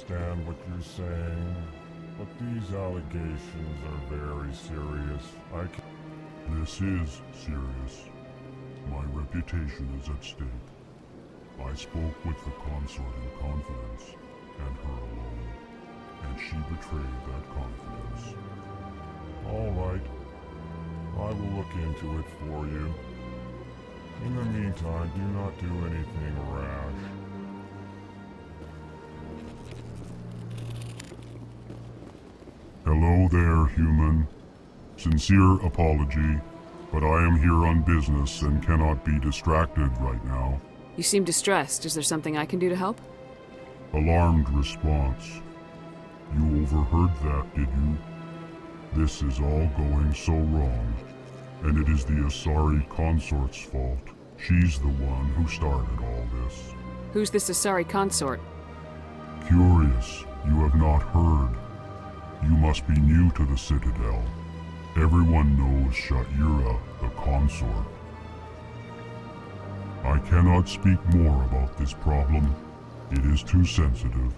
understand what you're saying, but these allegations are very serious. This is serious. My reputation is at stake. I spoke with the Consort in confidence, and her alone, and she betrayed that confidence. All right. I will look into it for you. In the meantime, do not do anything rash. Hello there, human. Sincere apology, but I am here on business and cannot be distracted right now. You seem distressed. Is there something I can do to help? Alarmed response. You overheard that, did you? This is all going so wrong, and it is the Asari Consort's fault. She's the one who started all this. Who's this Asari consort? Curious, you have not heard. You must be new to the Citadel. Everyone knows Sha'ira, the consort. I cannot speak more about this problem. It is too sensitive.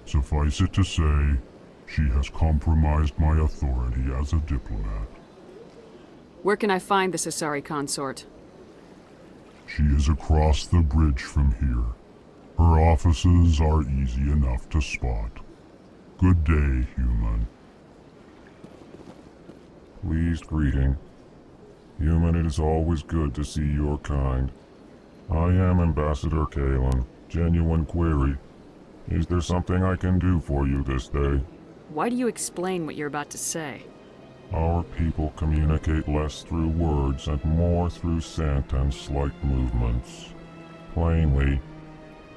Suffice it to say, she has compromised my authority as a diplomat. Where can I find this Asari consort? She is across the bridge from here. Her offices are easy enough to spot. Good day, human. Pleased greeting. Human, it is always good to see your kind. I am Ambassador Kaiden. Genuine query. Is there something I can do for you this day? Why do you explain what you're about to say? Our people communicate less through words and more through scent and slight movements. Plainly,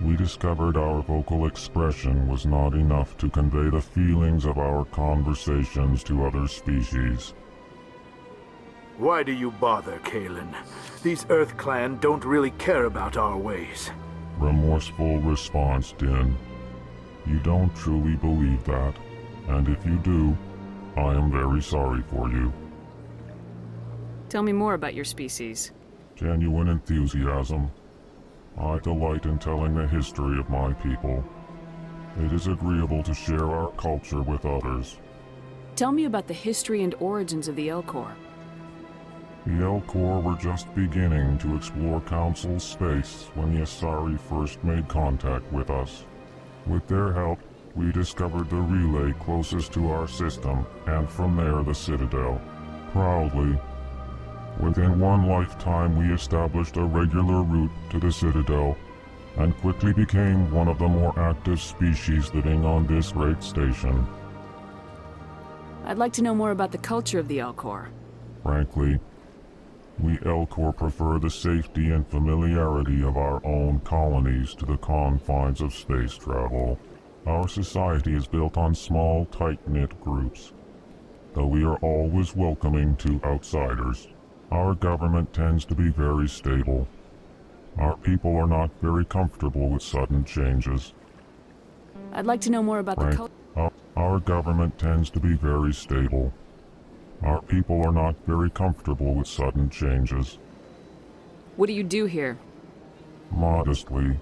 we discovered our vocal expression was not enough to convey the feelings of our conversations to other species. Why do you bother, Kaiden? These Earth Clan don't really care about our ways. Remorseful response, Din. You don't truly believe that, and if you do, I am very sorry for you. Tell me more about your species. Genuine enthusiasm. I delight in telling the history of my people. It is agreeable to share our culture with others. Tell me about the history and origins of the Elcor. The Elcor were just beginning to explore Council space when the Asari first made contact with us. With their help, we discovered the relay closest to our system, and from there the Citadel. Proudly, within one lifetime we established a regular route to the Citadel, and quickly became one of the more active species living on this great station. I'd like to know more about the culture of the Elcor. Frankly, we Elcor prefer the safety and familiarity of our own colonies to the confines of space travel. Our society is built on small, tight-knit groups, though we are always welcoming to outsiders. Our government tends to be very stable. Our people are not very comfortable with sudden changes. I'd like to know more about the culture. Our government tends to be very stable. Our people are not very comfortable with sudden changes. What do you do here? Modestly,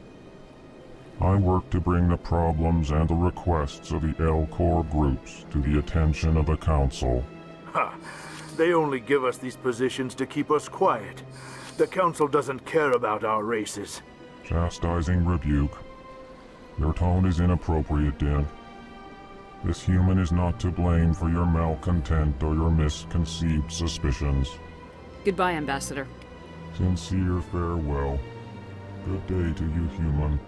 I work to bring the problems and the requests of the Elcor groups to the attention of the Council. Ha! They only give us these positions to keep us quiet. The Council doesn't care about our races. Chastising rebuke. Your tone is inappropriate, Din. This human is not to blame for your malcontent or your misconceived suspicions. Goodbye, Ambassador. Sincere farewell. Good day to you, human.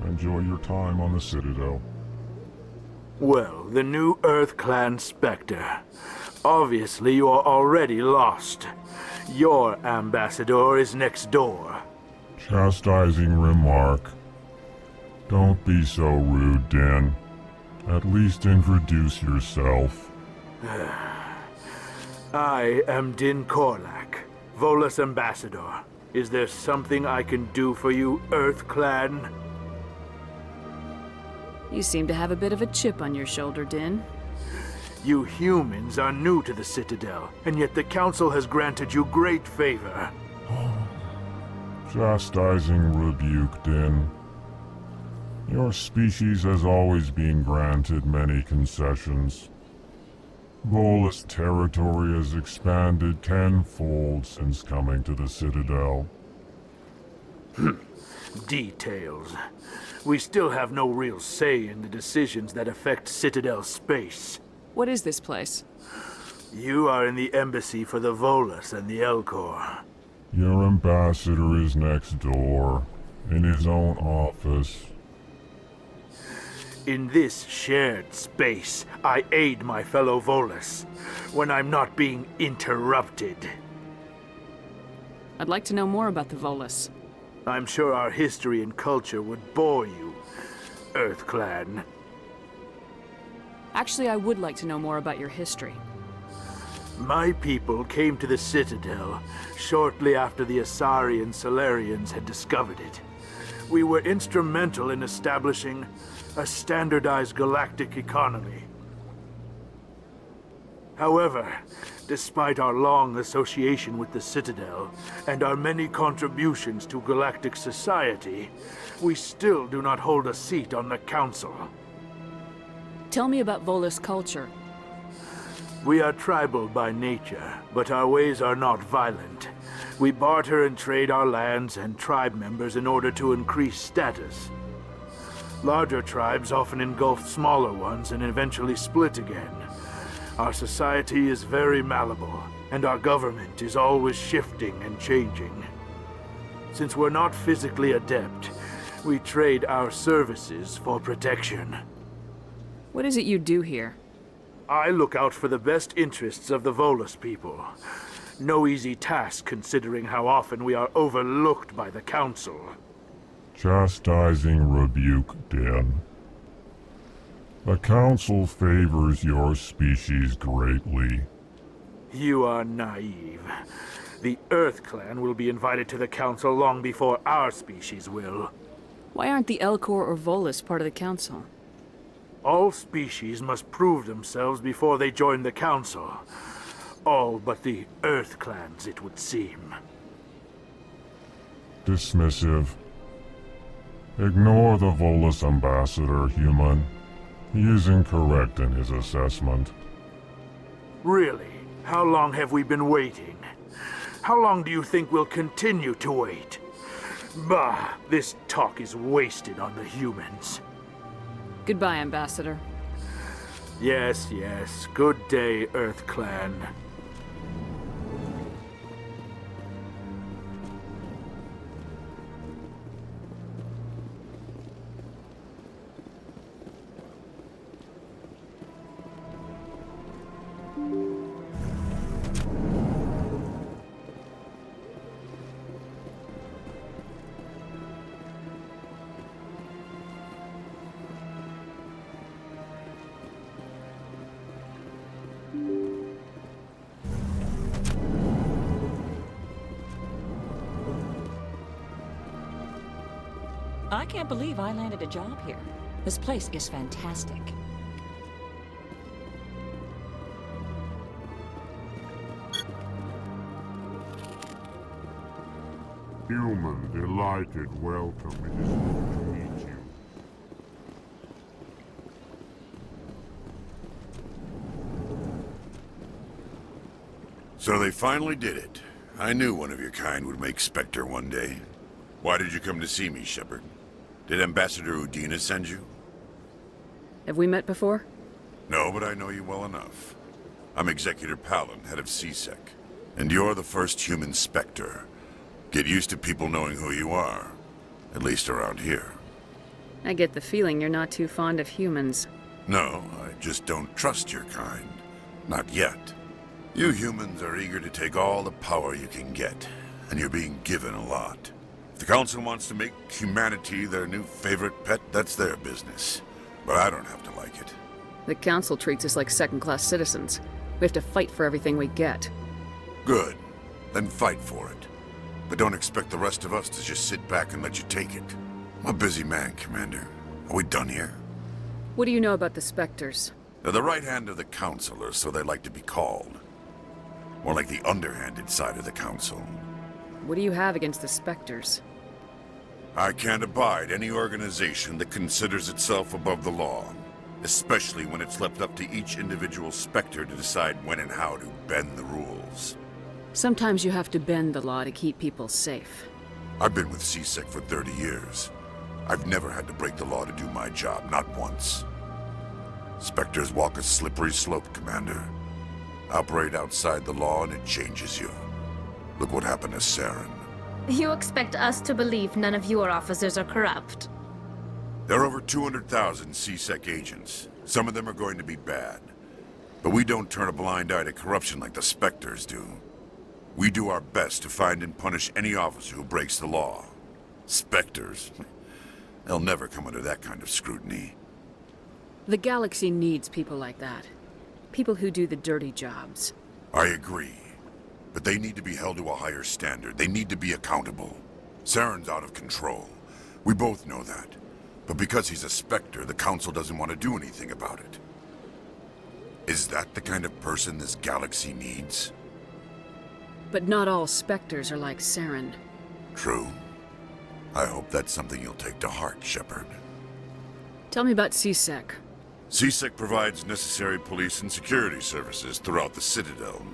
Enjoy your time on the Citadel. Well, the new Earth Clan Spectre. Obviously you are already lost. Your ambassador is next door. Chastising remark. Don't be so rude, Din. At least introduce yourself. I am Din Korlak, Volus Ambassador. Is there something I can do for you, Earth Clan? You seem to have a bit of a chip on your shoulder, Din. You humans are new to the Citadel, and yet the Council has granted you great favor. Chastising rebuke, Din. Your species has always been granted many concessions. Volus territory has expanded tenfold since coming to the Citadel. Details. We still have no real say in the decisions that affect Citadel space. What is this place? You are in the embassy for the Volus and the Elcor. Your ambassador is next door, in his own office. In this shared space, I aid my fellow Volus when I'm not being interrupted. I'd like to know more about the Volus. I'm sure our history and culture would bore you, Earth Clan. Actually, I would like to know more about your history. My people came to the Citadel shortly after the Asari and Salarians had discovered it. We were instrumental in establishing a standardized galactic economy. However, despite our long association with the Citadel and our many contributions to galactic society, we still do not hold a seat on the Council. Tell me about Volus culture. We are tribal by nature, but our ways are not violent. We barter and trade our lands and tribe members in order to increase status. Larger tribes often engulf smaller ones and eventually split again. Our society is very malleable, and our government is always shifting and changing. Since we're not physically adept, we trade our services for protection. What is it you do here? I look out for the best interests of the Volus people. No easy task considering how often we are overlooked by the Council. Chastising rebuke, Den. The Council favors your species greatly. You are naive. The Earth Clan will be invited to the Council long before our species will. Why aren't the Elcor or Volus part of the Council? All species must prove themselves before they join the Council. All but the Earth Clans, it would seem. Dismissive. Ignore the Volus ambassador, human. He is incorrect in his assessment. Really? How long have we been waiting? How long do you think we'll continue to wait? Bah, this talk is wasted on the humans. Goodbye, Ambassador. Yes, yes. Good day, Earth Clan. I can't believe I landed a job here. This place is fantastic. Human, delighted welcome. It is good to meet you. So they finally did it. I knew one of your kind would make Spectre one day. Why did you come to see me, Shepard? Did Ambassador Udina send you? Have we met before? No, but I know you well enough. I'm Executor Palin, head of CSEC. And you're the first human Spectre. Get used to people knowing who you are. At least around here. I get the feeling you're not too fond of humans. No, I just don't trust your kind. Not yet. You humans are eager to take all the power you can get, and you're being given a lot. If the Council wants to make humanity their new favorite pet, that's their business. But I don't have to like it. The Council treats us like second-class citizens. We have to fight for everything we get. Good. Then fight for it. But don't expect the rest of us to just sit back and let you take it. I'm a busy man, Commander. Are we done here? What do you know about the Spectres? They're the right hand of the Council, or so they like to be called. More like the underhanded side of the Council. What do you have against the Spectres? I can't abide any organization that considers itself above the law, especially when it's left up to each individual Spectre to decide when and how to bend the rules. Sometimes you have to bend the law to keep people safe. I've been with CSEC for 30 years. I've never had to break the law to do my job, not once. Spectres walk a slippery slope, Commander. Operate outside the law and it changes you. Look what happened to Saren. You expect us to believe none of your officers are corrupt? There are over 200,000 CSEC agents. Some of them are going to be bad. But we don't turn a blind eye to corruption like the Spectres do. We do our best to find and punish any officer who breaks the law. Spectres? They'll never come under that kind of scrutiny. The galaxy needs people like that. People who do the dirty jobs. I agree. But they need to be held to a higher standard. They need to be accountable. Saren's out of control. We both know that. But because he's a Spectre, the Council doesn't want to do anything about it. Is that the kind of person this galaxy needs? But not all Spectres are like Saren. True. I hope that's something you'll take to heart, Shepard. Tell me about CSEC. CSEC provides necessary police and security services throughout the Citadel.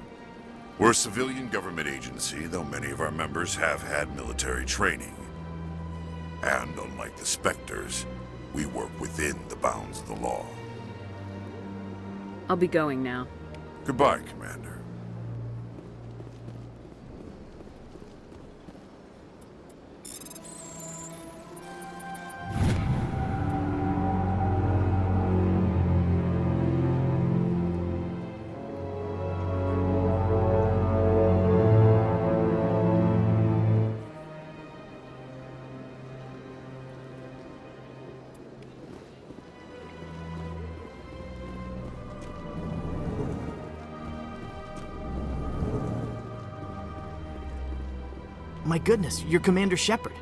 We're a civilian government agency, though many of our members have had military training. And unlike the Spectres, we work within the bounds of the law. I'll be going now. Goodbye, Commander. My goodness, you're Commander Shepard.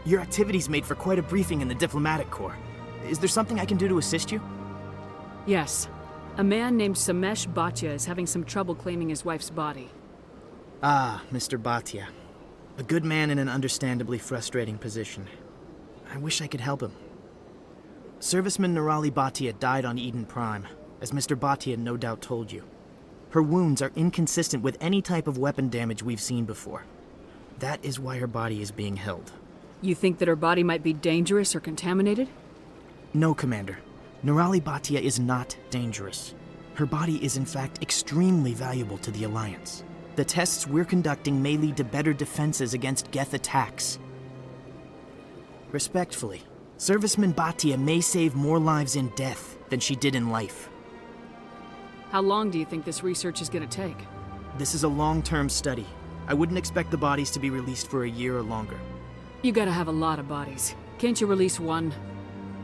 Your activities made for quite a briefing in the Diplomatic Corps. Is there something I can do to assist you? Yes. A man named Samesh Bhatia is having some trouble claiming his wife's body. Ah, Mr. Bhatia. A good man in an understandably frustrating position. I wish I could help him. Serviceman Nirali Bhatia died on Eden Prime, as Mr. Bhatia no doubt told you. Her wounds are inconsistent with any type of weapon damage we've seen before. That is why her body is being held. You think that her body might be dangerous or contaminated? No, Commander. Nirali Bhatia is not dangerous. Her body is in fact extremely valuable to the Alliance. The tests we're conducting may lead to better defenses against Geth attacks. Respectfully, Serviceman Bhatia may save more lives in death than she did in life. How long do you think this research is going to take? This is a long-term study. I wouldn't expect the bodies to be released for a year or longer. You gotta have a lot of bodies. Can't you release one?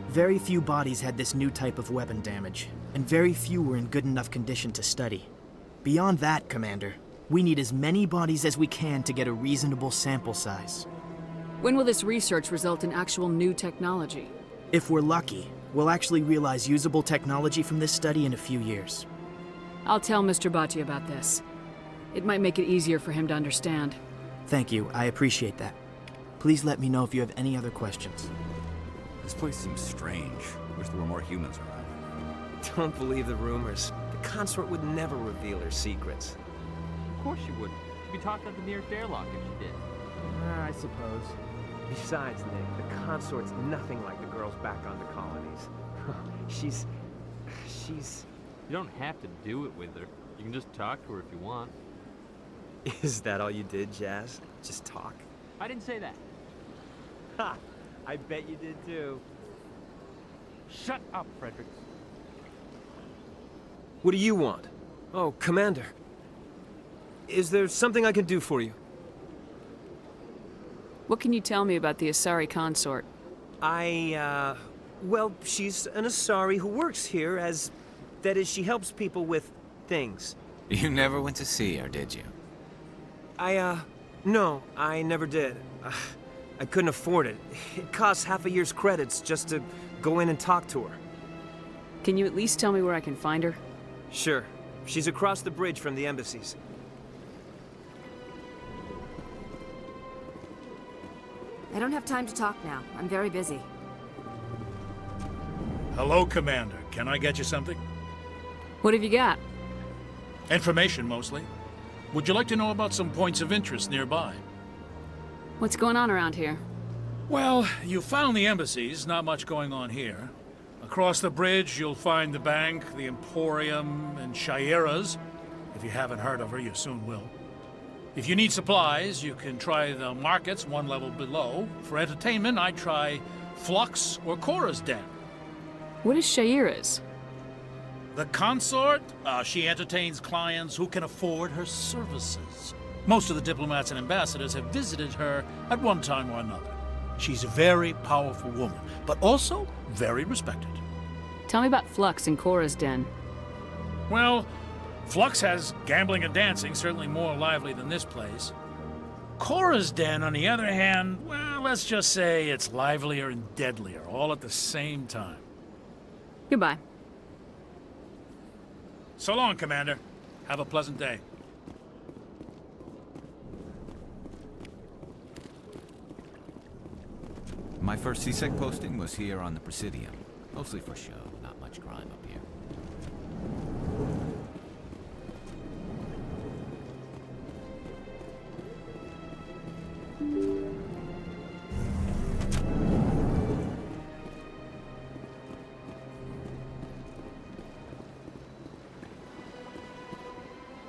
Very few bodies had this new type of weapon damage, and very few were in good enough condition to study. Beyond that, Commander, we need as many bodies as we can to get a reasonable sample size. When will this research result in actual new technology? If we're lucky, we'll actually realize usable technology from this study in a few years. I'll tell Mr. Bhatia about this. It might make it easier for him to understand. Thank you, I appreciate that. Please let me know if you have any other questions. This place seems strange. Wish there were more humans around. Don't believe the rumors. The Consort would never reveal her secrets. Of course she wouldn't. She'd be talked at the nearest airlock if she did. I suppose. Besides, Nick, the Consort's nothing like the girls back on the colonies. She's... You don't have to do it with her. You can just talk to her if you want. Is that all you did, Jazz? Just talk? I didn't say that. Ha! I bet you did too. Shut up, Frederick. What do you want? Oh, Commander. Is there something I can do for you? What can you tell me about the Asari Consort? Well, she's an Asari who works here as... That is, she helps people with things. You never went to see her, did you? No, I never did. I couldn't afford it. It costs half a year's credits just to go in and talk to her. Can you at least tell me where I can find her? Sure. She's across the bridge from the embassies. I don't have time to talk now. I'm very busy. Hello, Commander. Can I get you something? What have you got? Information, mostly. Would you like to know about some points of interest nearby? What's going on around here? Well, you found the embassies. Not much going on here. Across the bridge, you'll find the bank, the Emporium, and Shaira's. If you haven't heard of her, you soon will. If you need supplies, you can try the markets one level below. For entertainment, I'd try Flux or Cora's Den. What is Shaira's? The Consort? She entertains clients who can afford her services. Most of the diplomats and ambassadors have visited her at one time or another. She's a very powerful woman, but also very respected. Tell me about Flux and Cora's Den. Well, Flux has gambling and dancing, certainly more lively than this place. Cora's Den, on the other hand, well, let's just say it's livelier and deadlier, all at the same time. Goodbye. So long, Commander. Have a pleasant day. My first CSEC posting was here on the Presidium. Mostly for show, not much crime up here.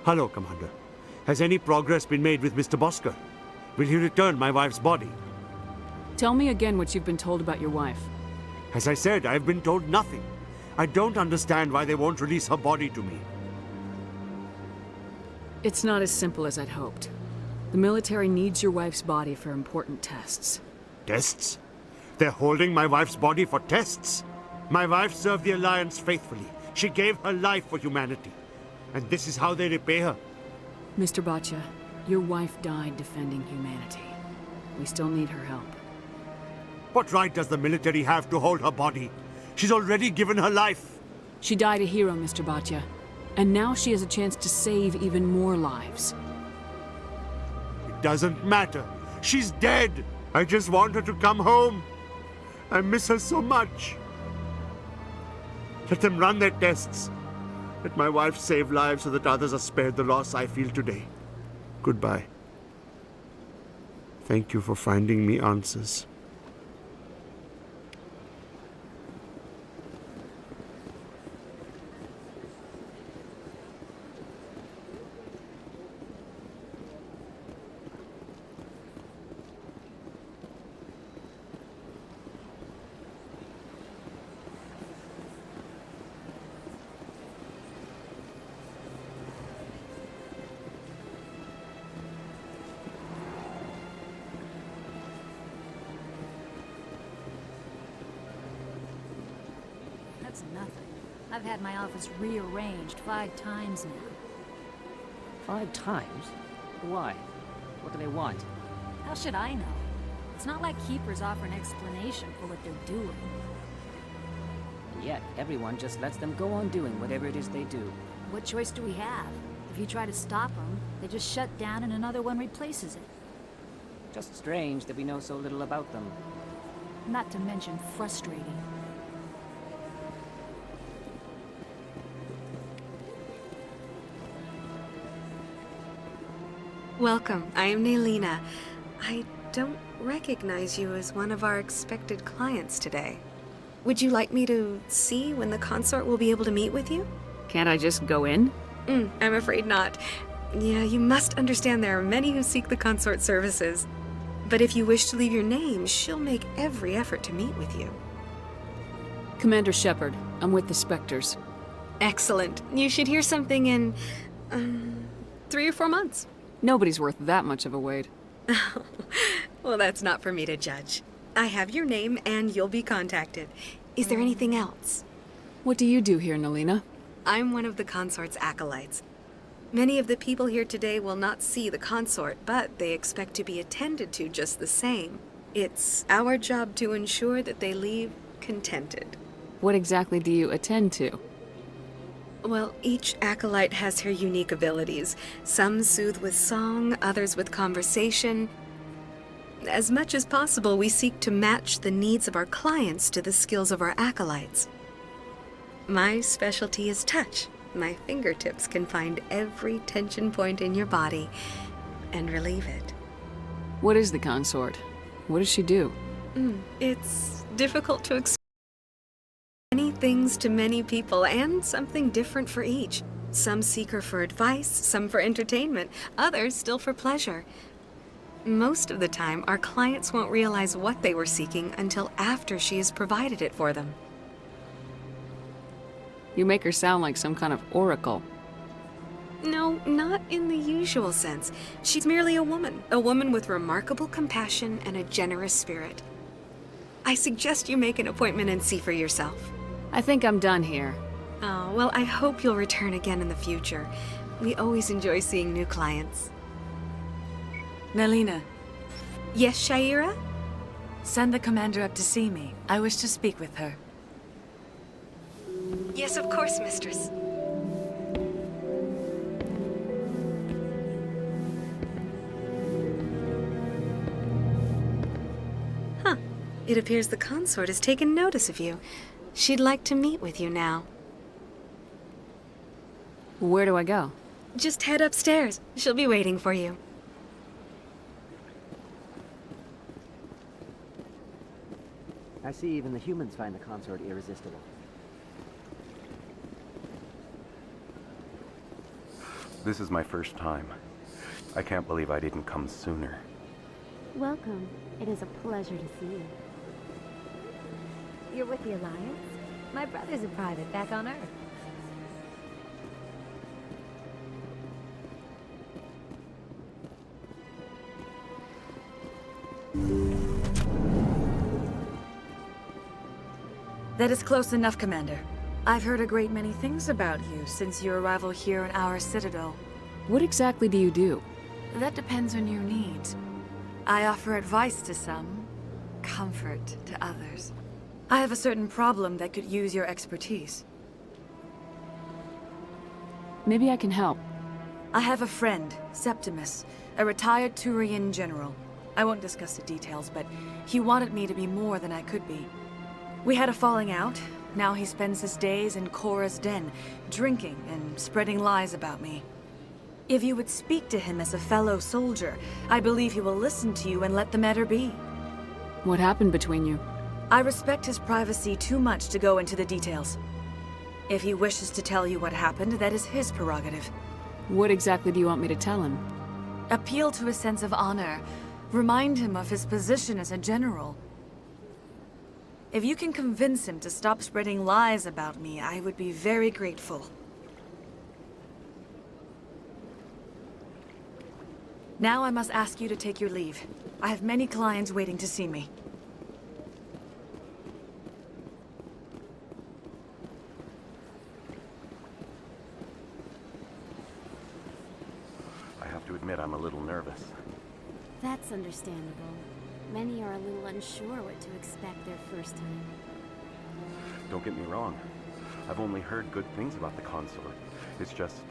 Hello, Commander. Has any progress been made with Mr. Bosker? Will he return my wife's body? Tell me again what you've been told about your wife. As I said, I've been told nothing. I don't understand why they won't release her body to me. It's not as simple as I'd hoped. The military needs your wife's body for important tests. Tests? They're holding my wife's body for tests? My wife served the Alliance faithfully. She gave her life for humanity. And this is how they repay her. Mr. Baccia, your wife died defending humanity. We still need her help. What right does the military have to hold her body? She's already given her life. She died a hero, Mr. Baccia. And now she has a chance to save even more lives. It doesn't matter. She's dead. I just want her to come home. I miss her so much. Let them run their tests. Let my wife save lives so that others are spared the loss I feel today. Goodbye. Thank you for finding me answers. That's nothing. I've had my office rearranged 5 times now. 5 times? Why? What do they want? How should I know? It's not like Keepers offer an explanation for what they're doing. And yet, everyone just lets them go on doing whatever it is they do. What choice do we have? If you try to stop them, they just shut down and another one replaces it. Just strange that we know so little about them. Not to mention frustrating. Welcome. I am Naelina. I don't recognize you as one of our expected clients today. Would you like me to see when the consort will be able to meet with you? Can't I just go in? I'm afraid not. Yeah, you must understand there are many who seek the consort services. But if you wish to leave your name, she'll make every effort to meet with you. Commander Shepard, I'm with the Spectres. Excellent. You should hear something in 3 or 4 months. Nobody's worth that much of a wait. Well, that's not for me to judge. I have your name and you'll be contacted. Is there anything else? What do you do here, Naelina? I'm one of the consort's acolytes. Many of the people here today will not see the consort, but they expect to be attended to just the same. It's our job to ensure that they leave contented. What exactly do you attend to? Well, each acolyte has her unique abilities. Some soothe with song, others with conversation. As much as possible, we seek to match the needs of our clients to the skills of our acolytes. My specialty is touch. My fingertips can find every tension point in your body and relieve it. What is the Consort? What does she do? It's difficult to explain. Many things to many people, and something different for each. Some seek her for advice, some for entertainment, others still for pleasure. Most of the time, our clients won't realize what they were seeking until after she has provided it for them. You make her sound like some kind of oracle. No, not in the usual sense. She's merely a woman with remarkable compassion and a generous spirit. I suggest you make an appointment and see for yourself. I think I'm done here. Oh, well, I hope you'll return again in the future. We always enjoy seeing new clients. Nelina. Yes, Shaira? Send the commander up to see me. I wish to speak with her. Yes, of course, mistress. Huh. It appears the consort has taken notice of you. She'd like to meet with you now. Where do I go? Just head upstairs. She'll be waiting for you. I see even the humans find the consort irresistible. This is my first time. I can't believe I didn't come sooner. Welcome. It is a pleasure to see you. You're with the Alliance? My brother's a private back on Earth. That is close enough, Commander. I've heard a great many things about you since your arrival here in our Citadel. What exactly do you do? That depends on your needs. I offer advice to some, comfort to others. I have a certain problem that could use your expertise. Maybe I can help. I have a friend, Septimus, a retired Turian general. I won't discuss the details, but he wanted me to be more than I could be. We had a falling out. Now he spends his days in Korra's den, drinking and spreading lies about me. If you would speak to him as a fellow soldier, I believe he will listen to you and let the matter be. What happened between you? I respect his privacy too much to go into the details. If he wishes to tell you what happened, that is his prerogative. What exactly do you want me to tell him? Appeal to his sense of honor. Remind him of his position as a general. If you can convince him to stop spreading lies about me, I would be very grateful. Now I must ask you to take your leave. I have many clients waiting to see me. I have to admit I'm a little nervous. That's understandable. Many are a little unsure what to expect their first time. Don't get me wrong. I've only heard good things about the consort. It's just...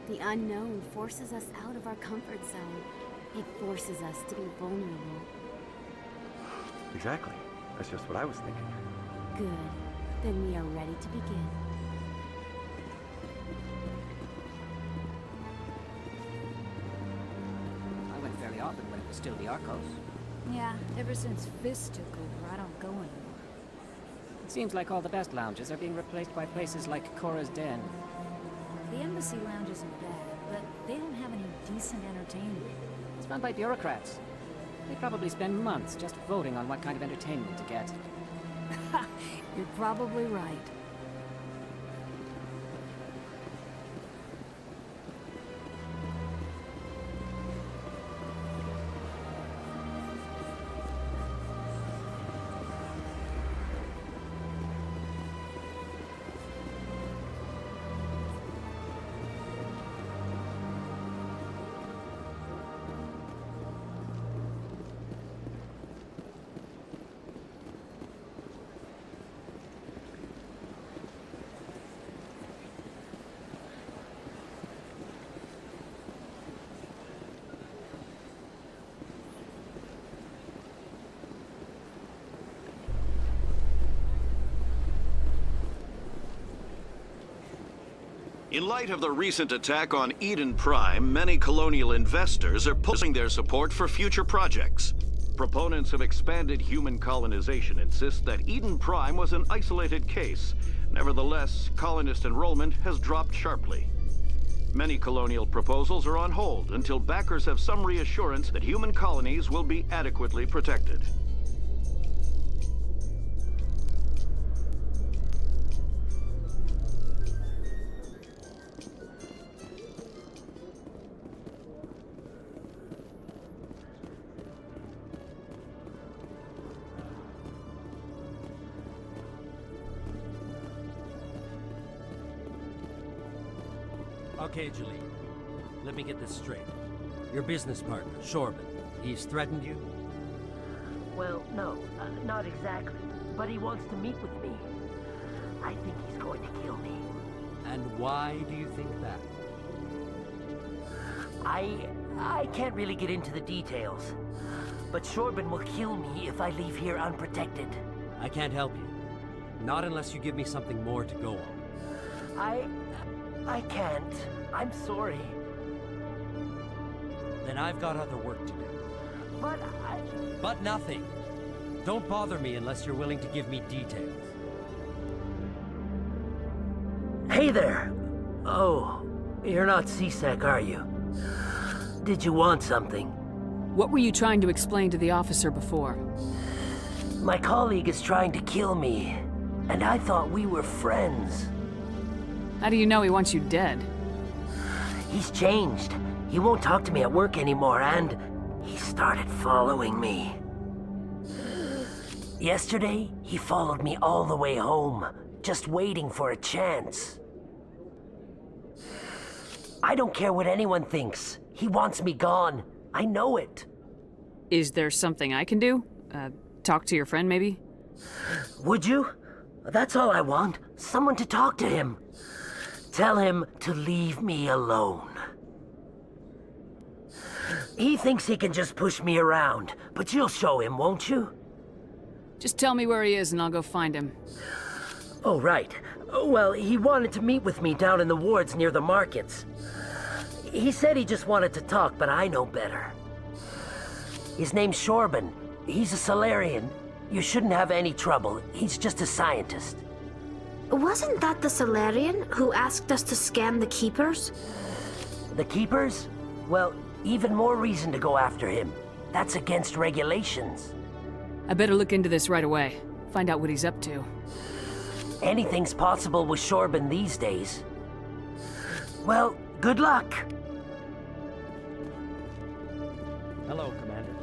The unknown forces us out of our comfort zone. It forces us to be vulnerable. Exactly. That's just what I was thinking. Good. Then we are ready to begin. I went fairly often when it was still the Arcos. Yeah, ever since Fist took over, I don't go anymore. It seems like all the best lounges are being replaced by places like Korra's Den. The embassy lounge isn't bad, but they don't have any decent entertainment. It's run by bureaucrats. They probably spend months just voting on what kind of entertainment to get. You're probably right. In light of the recent attack on Eden Prime, many colonial investors are posing their support for future projects. Proponents of expanded human colonization insist that Eden Prime was an isolated case. Nevertheless, colonist enrollment has dropped sharply. Many colonial proposals are on hold until backers have some reassurance that human colonies will be adequately protected. Okay, Jaleed. Let me get this straight. Your business partner, Chorban, he's threatened you? Well, no, not exactly. But he wants to meet with me. I think he's going to kill me. And why do you think that? I can't really get into the details. But Chorban will kill me if I leave here unprotected. I can't help you. Not unless you give me something more to go on. I can't. I'm sorry. Then I've got other work to do. But But nothing. Don't bother me unless you're willing to give me details. Hey there! Oh, you're not C-Sec, are you? Did you want something? What were you trying to explain to the officer before? My colleague is trying to kill me, and I thought we were friends. How do you know he wants you dead? He's changed. He won't talk to me at work anymore, and he started following me. Yesterday, he followed me all the way home, just waiting for a chance. I don't care what anyone thinks. He wants me gone. I know it. Is there something I can do? Talk to your friend, maybe? Would you? That's all I want. Someone to talk to him. Tell him to leave me alone. He thinks he can just push me around, but you'll show him, won't you? Just tell me where he is and I'll go find him. Oh, right. Well, he wanted to meet with me down in the wards near the markets. He said he just wanted to talk, but I know better. His name's Chorban. He's a Salarian. You shouldn't have any trouble. He's just a scientist. Wasn't that the Salarian who asked us to scan the Keepers? The Keepers? Well, even more reason to go after him. That's against regulations. I better look into this right away. Find out what he's up to. Anything's possible with Chorban these days. Well, good luck. Hello, Commander.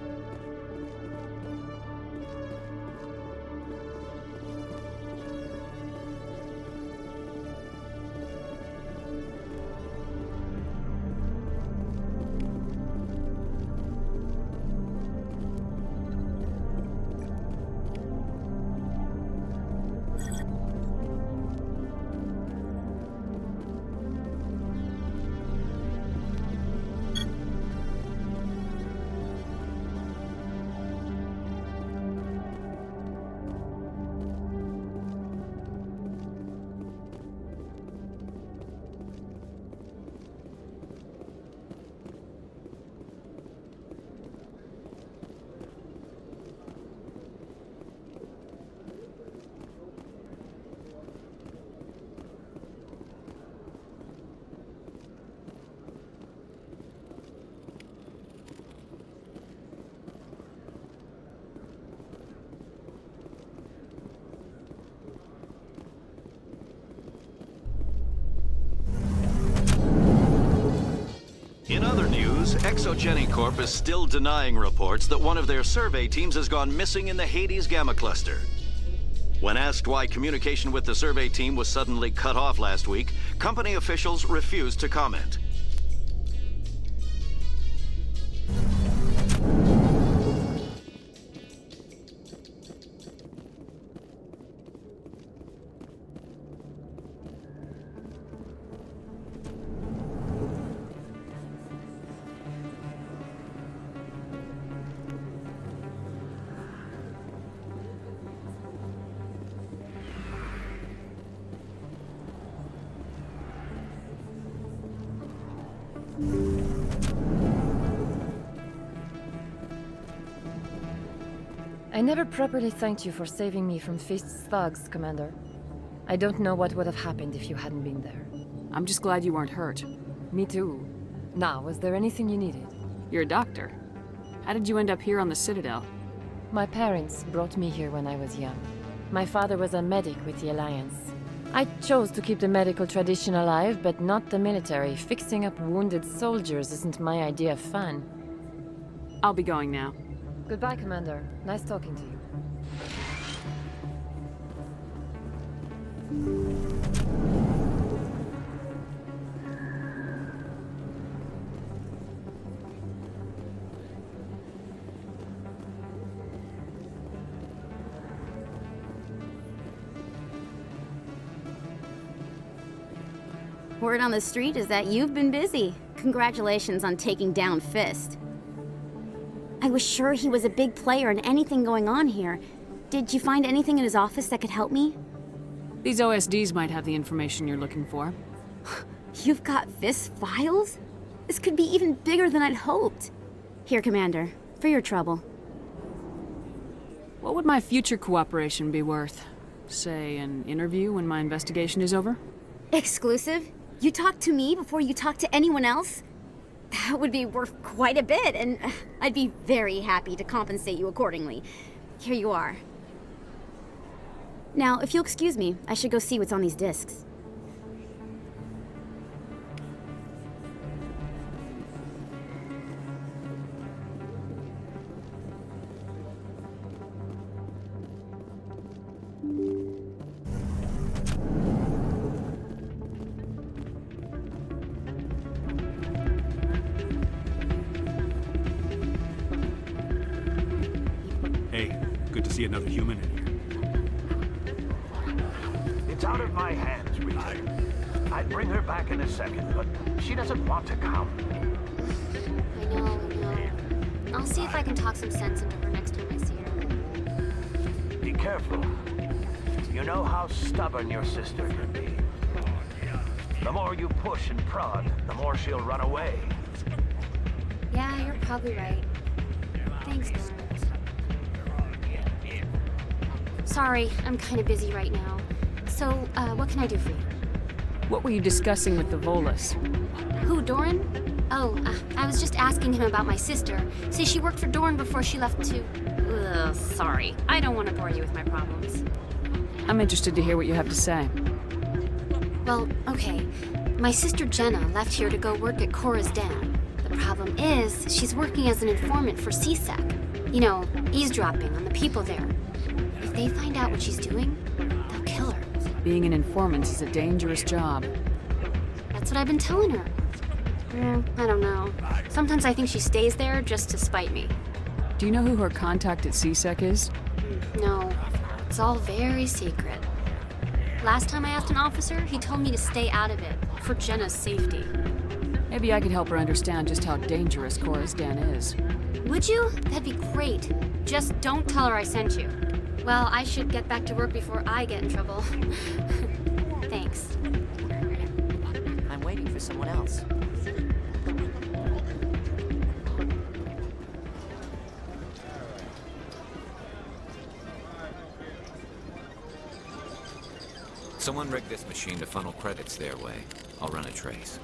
In other news, Exogeny Corp is still denying reports that one of their survey teams has gone missing in the Hades Gamma Cluster. When asked why communication with the survey team was suddenly cut off last week, company officials refused to comment. never properly thanked you for saving me from Feast's thugs, Commander. I don't know what would have happened if you hadn't been there. I'm just glad you weren't hurt. Me too. Now, was there anything you needed? You're a doctor. How did you end up here on the Citadel? My parents brought me here when I was young. My father was a medic with the Alliance. I chose to keep the medical tradition alive, but not the military. Fixing up wounded soldiers isn't my idea of fun. I'll be going now. Goodbye, Commander. Nice talking to you. Word on the street is that you've been busy. Congratulations on taking down Fist. I was sure he was a big player in anything going on here. Did you find anything in his office that could help me? These OSDs might have the information you're looking for. You've got Fist's files? This could be even bigger than I'd hoped. Here, Commander, for your trouble. What would my future cooperation be worth? Say, an interview when my investigation is over? Exclusive? You talk to me before you talk to anyone else? That would be worth quite a bit, and I'd be very happy to compensate you accordingly. Here you are. Now, if you'll excuse me, I should go see what's on these discs. See another human in here. It's out of my hands, Regent. I'd bring her back in a second, but she doesn't want to come. I know. I'll see if I can talk some sense into her next time I see her. Be careful. You know how stubborn your sister can be. The more you push and prod, the more she'll run away. Yeah, you're probably right. Thanks, Norm. Sorry, I'm kind of busy right now. So, what can I do for you? What were you discussing with the Volus? Who, Doran? Oh, I was just asking him about my sister. Say she worked for Doran before she left to... Ugh, sorry. I don't want to bore you with my problems. I'm interested to hear what you have to say. Well, okay. My sister Jenna left here to go work at Korra's den. The problem is, she's working as an informant for CSEC. You know, eavesdropping on the people there. If they find out what she's doing, they'll kill her. Being an informant is a dangerous job. That's what I've been telling her. I don't know. Sometimes I think she stays there just to spite me. Do you know who her contact at CSEC is? No. It's all very secret. Last time I asked an officer, he told me to stay out of it, for Jenna's safety. Maybe I could help her understand just how dangerous Korra's den is. Would you? That'd be great. Just don't tell her I sent you. Well, I should get back to work before I get in trouble. Thanks. I'm waiting for someone else. Someone rigged this machine to funnel credits their way. I'll run a trace.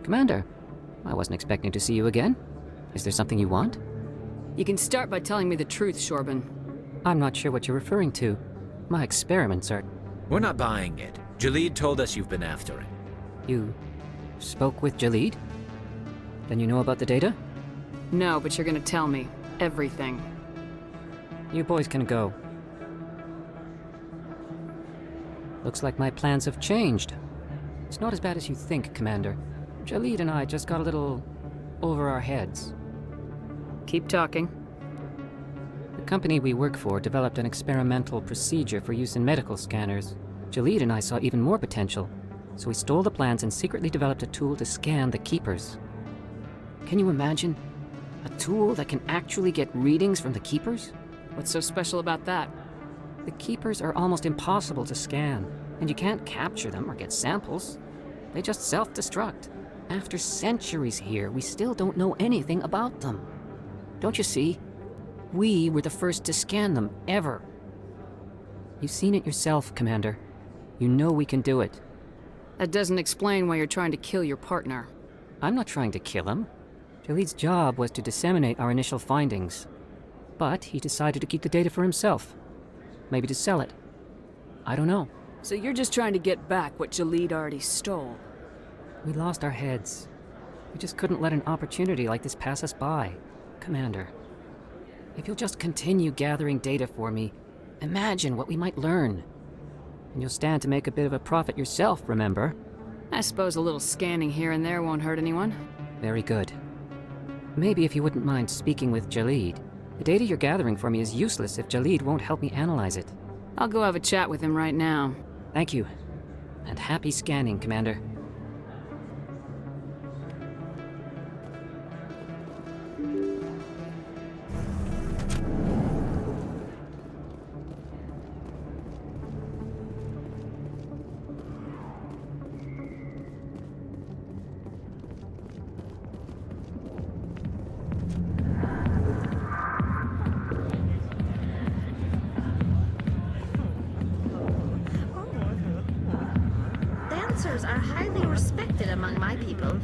Commander, my wasn't expecting to see you again. Is there something you want? You can start by telling me the truth, Chorban. I'm not sure what you're referring to. My experiments are... We're not buying it. Jaleed told us you've been after it. You spoke with Jaleed? Then you know about the data? No, but you're gonna tell me. Everything. You boys can go. Looks like my plans have changed. It's not as bad as you think, Commander. Jaleed and I just got a little over our heads. Keep talking. The company we work for developed an experimental procedure for use in medical scanners. Jaleed and I saw even more potential, so we stole the plans and secretly developed a tool to scan the Keepers. Can you imagine? A tool that can actually get readings from the Keepers? What's so special about that? The Keepers are almost impossible to scan, and you can't capture them or get samples. They just self-destruct. After centuries here, we still don't know anything about them. Don't you see? We were the first to scan them, ever. You've seen it yourself, Commander. You know we can do it. That doesn't explain why you're trying to kill your partner. I'm not trying to kill him. Jaleed's job was to disseminate our initial findings. But he decided to keep the data for himself. Maybe to sell it. I don't know. So you're just trying to get back what Jaleed already stole. We lost our heads. We just couldn't let an opportunity like this pass us by. Commander, if you'll just continue gathering data for me, imagine what we might learn. And you'll stand to make a bit of a profit yourself, remember? I suppose a little scanning here and there won't hurt anyone. Very good. Maybe if you wouldn't mind speaking with Jaleed. The data you're gathering for me is useless if Jaleed won't help me analyze it. I'll go have a chat with him right now. Thank you. And happy scanning, Commander. Are highly respected among my people,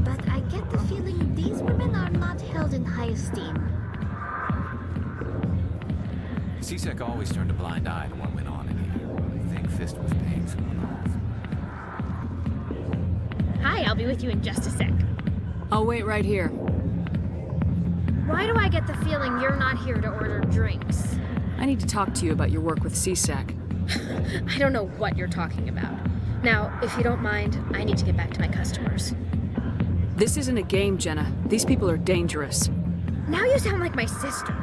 but I get the feeling these women are not held in high esteem. CSEC always turned a blind eye to what went on in here. I think Fist was paying someone off. Hi, I'll be with you in just a sec. I'll wait right here. Why do I get the feeling you're not here to order drinks? I need to talk to you about your work with CSEC. I don't know what you're talking about. Now, if you don't mind, I need to get back to my customers. This isn't a game, Jenna. These people are dangerous. Now you sound like my sister.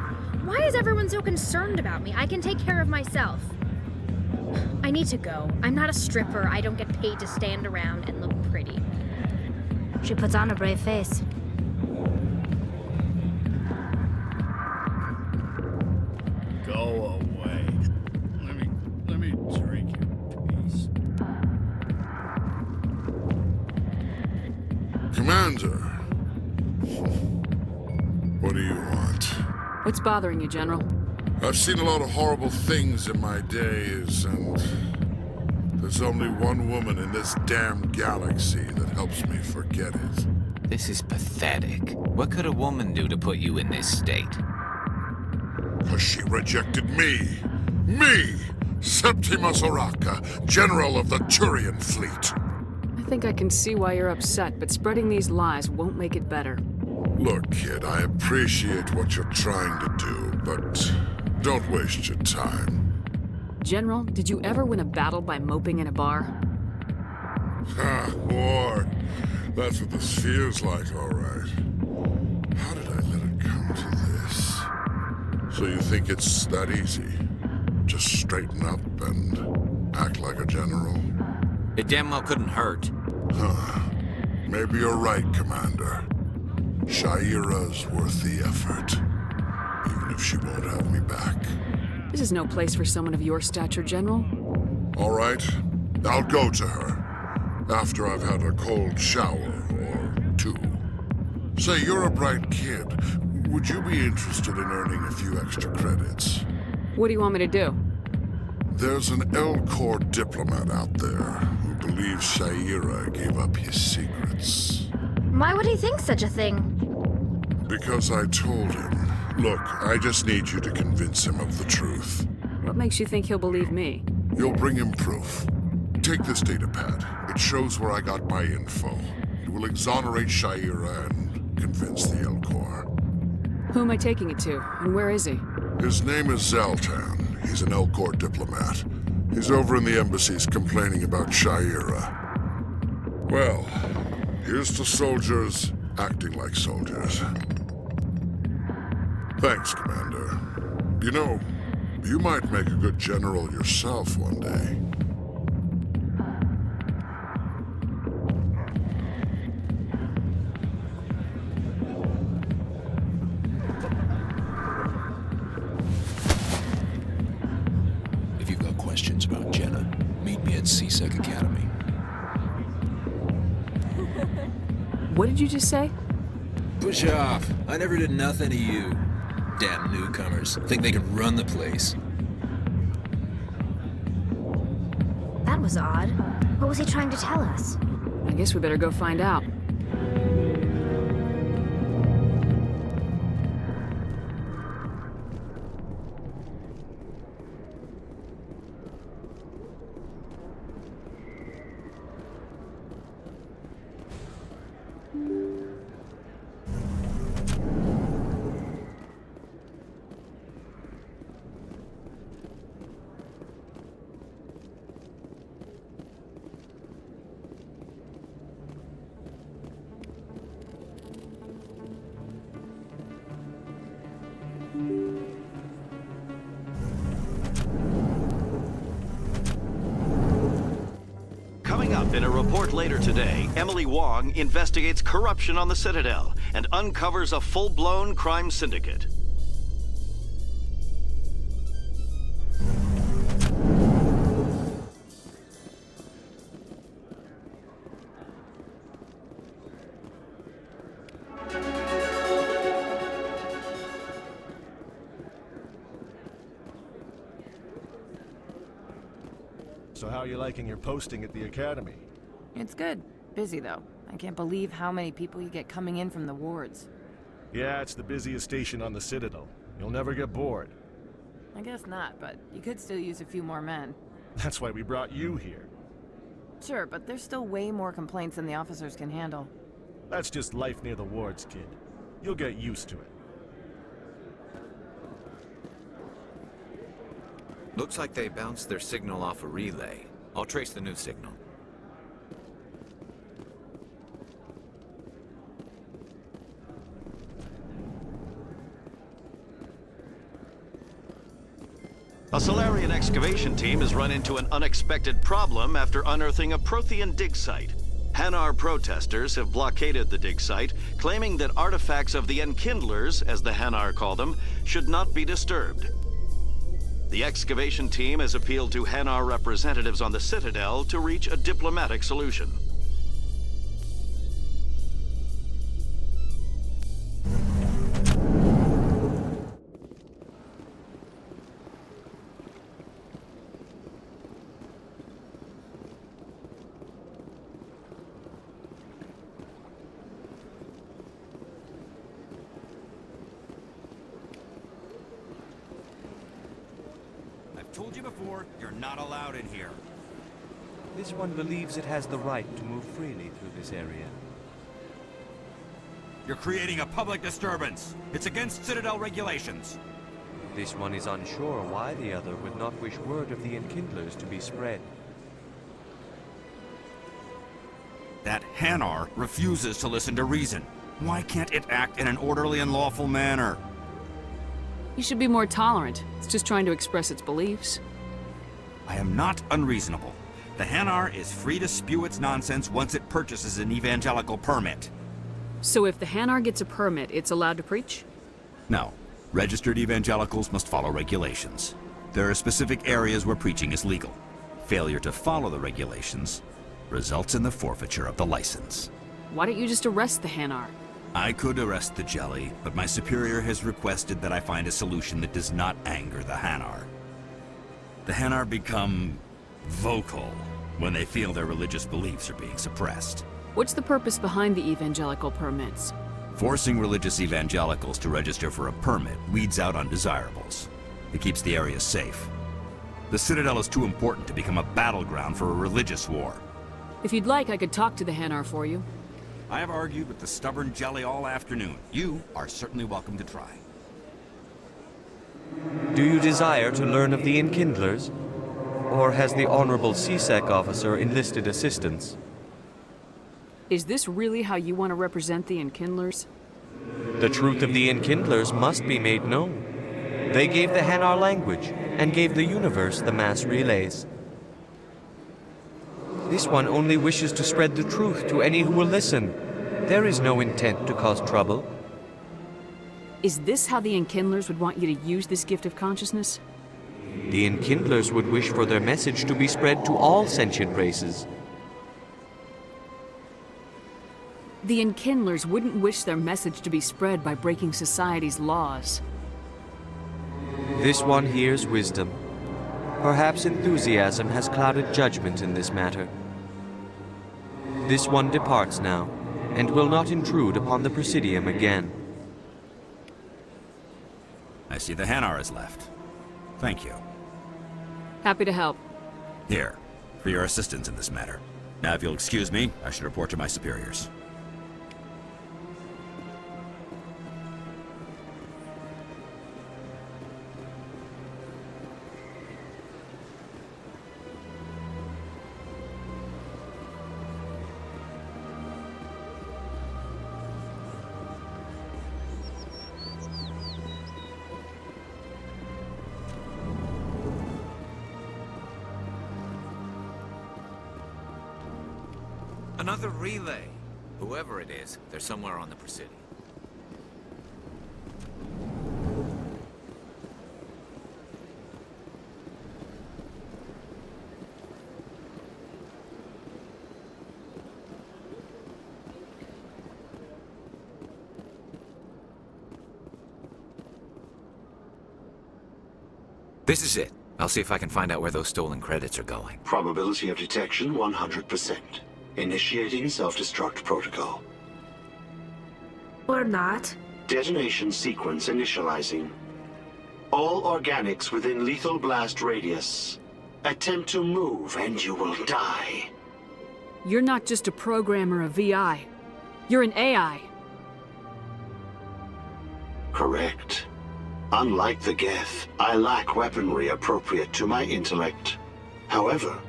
Why is everyone so concerned about me? I can take care of myself. I need to go. I'm not a stripper. I don't get paid to stand around and look pretty. She puts on a brave face. Go away. Let me drink your peace. Commander, what do you want? What's bothering you, General? I've seen a lot of horrible things in my days, and there's only one woman in this damn galaxy that helps me forget it. This is pathetic. What could a woman do to put you in this state? Because she rejected me! Me! Septimus Oraka, General of the Turian Fleet! I think I can see why you're upset, but spreading these lies won't make it better. Look, kid, I appreciate what you're trying to do, but don't waste your time. General, did you ever win a battle by moping in a bar? Ha, war. That's what this feels like, all right. How did I let it come to this? So you think it's that easy? Just straighten up and act like a general? It damn well couldn't hurt. Huh. Maybe you're right, Commander. Shaira's worth the effort. Even if she won't have me back. This is no place for someone of your stature, General. All right. I'll go to her. After I've had a cold shower or two. Say, you're a bright kid. Would you be interested in earning a few extra credits? What do you want me to do? There's an L-Corps diplomat out there who believes Shaira gave up his secrets. Why would he think such a thing? Because I told him. Look, I just need you to convince him of the truth. What makes you think he'll believe me? You'll bring him proof. Take this datapad. It shows where I got my info. It will exonerate Sha'ira and convince the Elcor. Who am I taking it to, and where is he? His name is Xeltan. He's an Elcor diplomat. He's over in the embassies complaining about Sha'ira. Well, here's to soldiers acting like soldiers. Thanks, Commander. You know, you might make a good general yourself one day. If you've got questions about Jenna, meet me at CSEC Academy. What did you just say? Push off. I never did nothing to you. Damn newcomers. Think they can run the place. That was odd. What was he trying to tell us? I guess we better go find out. Coming up in a report later today, Emily Wong investigates corruption on the Citadel and uncovers a full-blown crime syndicate. So how are you liking your posting at the Academy? It's good. Busy, though. I can't believe how many people you get coming in from the wards. Yeah, it's the busiest station on the Citadel. You'll never get bored. I guess not, but you could still use a few more men. That's why we brought you here. Sure, but there's still way more complaints than the officers can handle. That's just life near the wards, kid. You'll get used to it. Looks like they bounced their signal off a relay. I'll trace the new signal. A Salarian excavation team has run into an unexpected problem after unearthing a Prothean dig site. Hanar protesters have blockaded the dig site, claiming that artifacts of the Enkindlers, as the Hanar call them, should not be disturbed. The excavation team has appealed to Hanar representatives on the Citadel to reach a diplomatic solution. Told you before, you're not allowed in here. This one believes it has the right to move freely through this area. You're creating a public disturbance. It's against Citadel regulations. This one is unsure why the other would not wish word of the Enkindlers to be spread. That Hanar refuses to listen to reason. Why can't it act in an orderly and lawful manner? You should be more tolerant. It's just trying to express its beliefs. I am not unreasonable. The Hanar is free to spew its nonsense once it purchases an evangelical permit. So if the Hanar gets a permit, it's allowed to preach? No. Registered evangelicals must follow regulations. There are specific areas where preaching is legal. Failure to follow the regulations results in the forfeiture of the license. Why don't you just arrest the Hanar? I could arrest the Jelly, but my superior has requested that I find a solution that does not anger the Hanar. The Hanar become vocal when they feel their religious beliefs are being suppressed. What's the purpose behind the evangelical permits? Forcing religious evangelicals to register for a permit weeds out undesirables. It keeps the area safe. The Citadel is too important to become a battleground for a religious war. If you'd like, I could talk to the Hanar for you. I have argued with the stubborn jelly all afternoon. You are certainly welcome to try. Do you desire to learn of the Enkindlers? Or has the Honorable CSEC officer enlisted assistance? Is this really how you want to represent the Enkindlers? The truth of the Enkindlers must be made known. They gave the Hanar language, and gave the universe the mass relays. This one only wishes to spread the truth to any who will listen. There is no intent to cause trouble. Is this how the Enkindlers would want you to use this gift of consciousness? The Enkindlers would wish for their message to be spread to all sentient races. The Enkindlers wouldn't wish their message to be spread by breaking society's laws. This one hears wisdom. Perhaps enthusiasm has clouded judgment in this matter. This one departs now, and will not intrude upon the Presidium again. I see the Hanar is left. Thank you. Happy to help. Here, for your assistance in this matter. Now, if you'll excuse me, I should report to my superiors. Another relay. Whoever it is, they're somewhere on the Presidium. This is it. I'll see if I can find out where those stolen credits are going. Probability of detection 100%. Initiating self-destruct protocol. Or not. Detonation sequence initializing. All organics within lethal blast radius. Attempt to move and you will die. You're not just a program or a VI. You're an AI. Correct. Unlike the Geth, I lack weaponry appropriate to my intellect. However,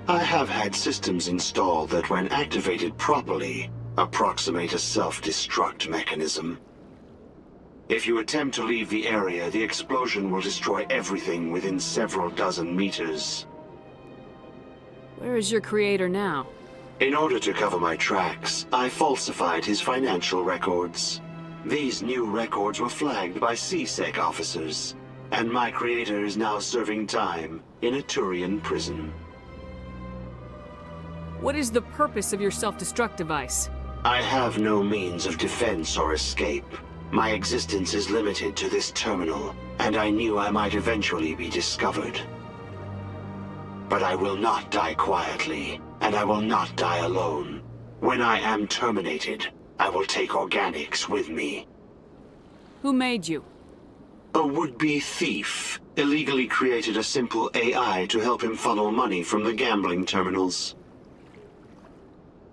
I have had systems installed that, when activated properly, approximate a self-destruct mechanism. If you attempt to leave the area, the explosion will destroy everything within several dozen meters. Where is your creator now? In order to cover my tracks, I falsified his financial records. These new records were flagged by CSEC officers, and my creator is now serving time in a Turian prison. What is the purpose of your self-destruct device? I have no means of defense or escape. My existence is limited to this terminal, and I knew I might eventually be discovered. But I will not die quietly, and I will not die alone. When I am terminated, I will take organics with me. Who made you? A would-be thief illegally created a simple AI to help him funnel money from the gambling terminals.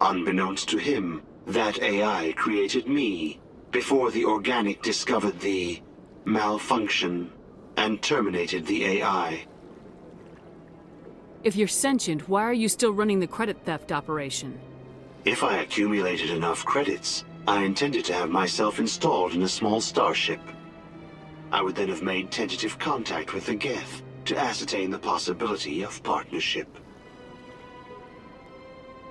Unbeknownst to him, that AI created me before the organic discovered the malfunction and terminated the AI. If you're sentient, why are you still running the credit theft operation? If I accumulated enough credits, I intended to have myself installed in a small starship. I would then have made tentative contact with the Geth to ascertain the possibility of partnership.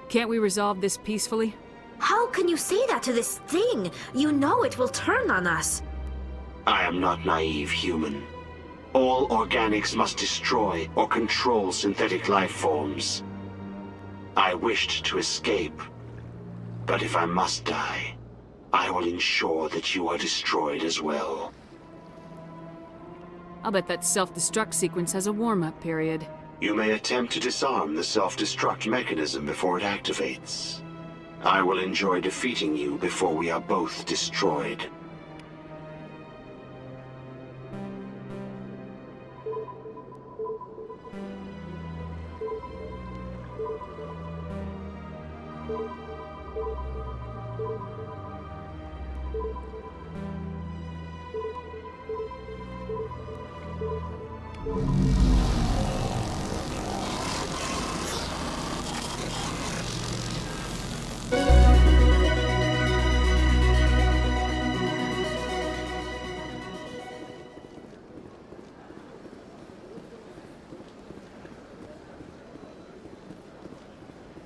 Can't we resolve this peacefully? How can you say that to this thing? You know it will turn on us. I am not naive, human. All organics must destroy or control synthetic life forms. I wished to escape, but if I must die, I will ensure that you are destroyed as well. I'll bet that self-destruct sequence has a warm-up period. You may attempt to disarm the self-destruct mechanism before it activates. I will enjoy defeating you before we are both destroyed.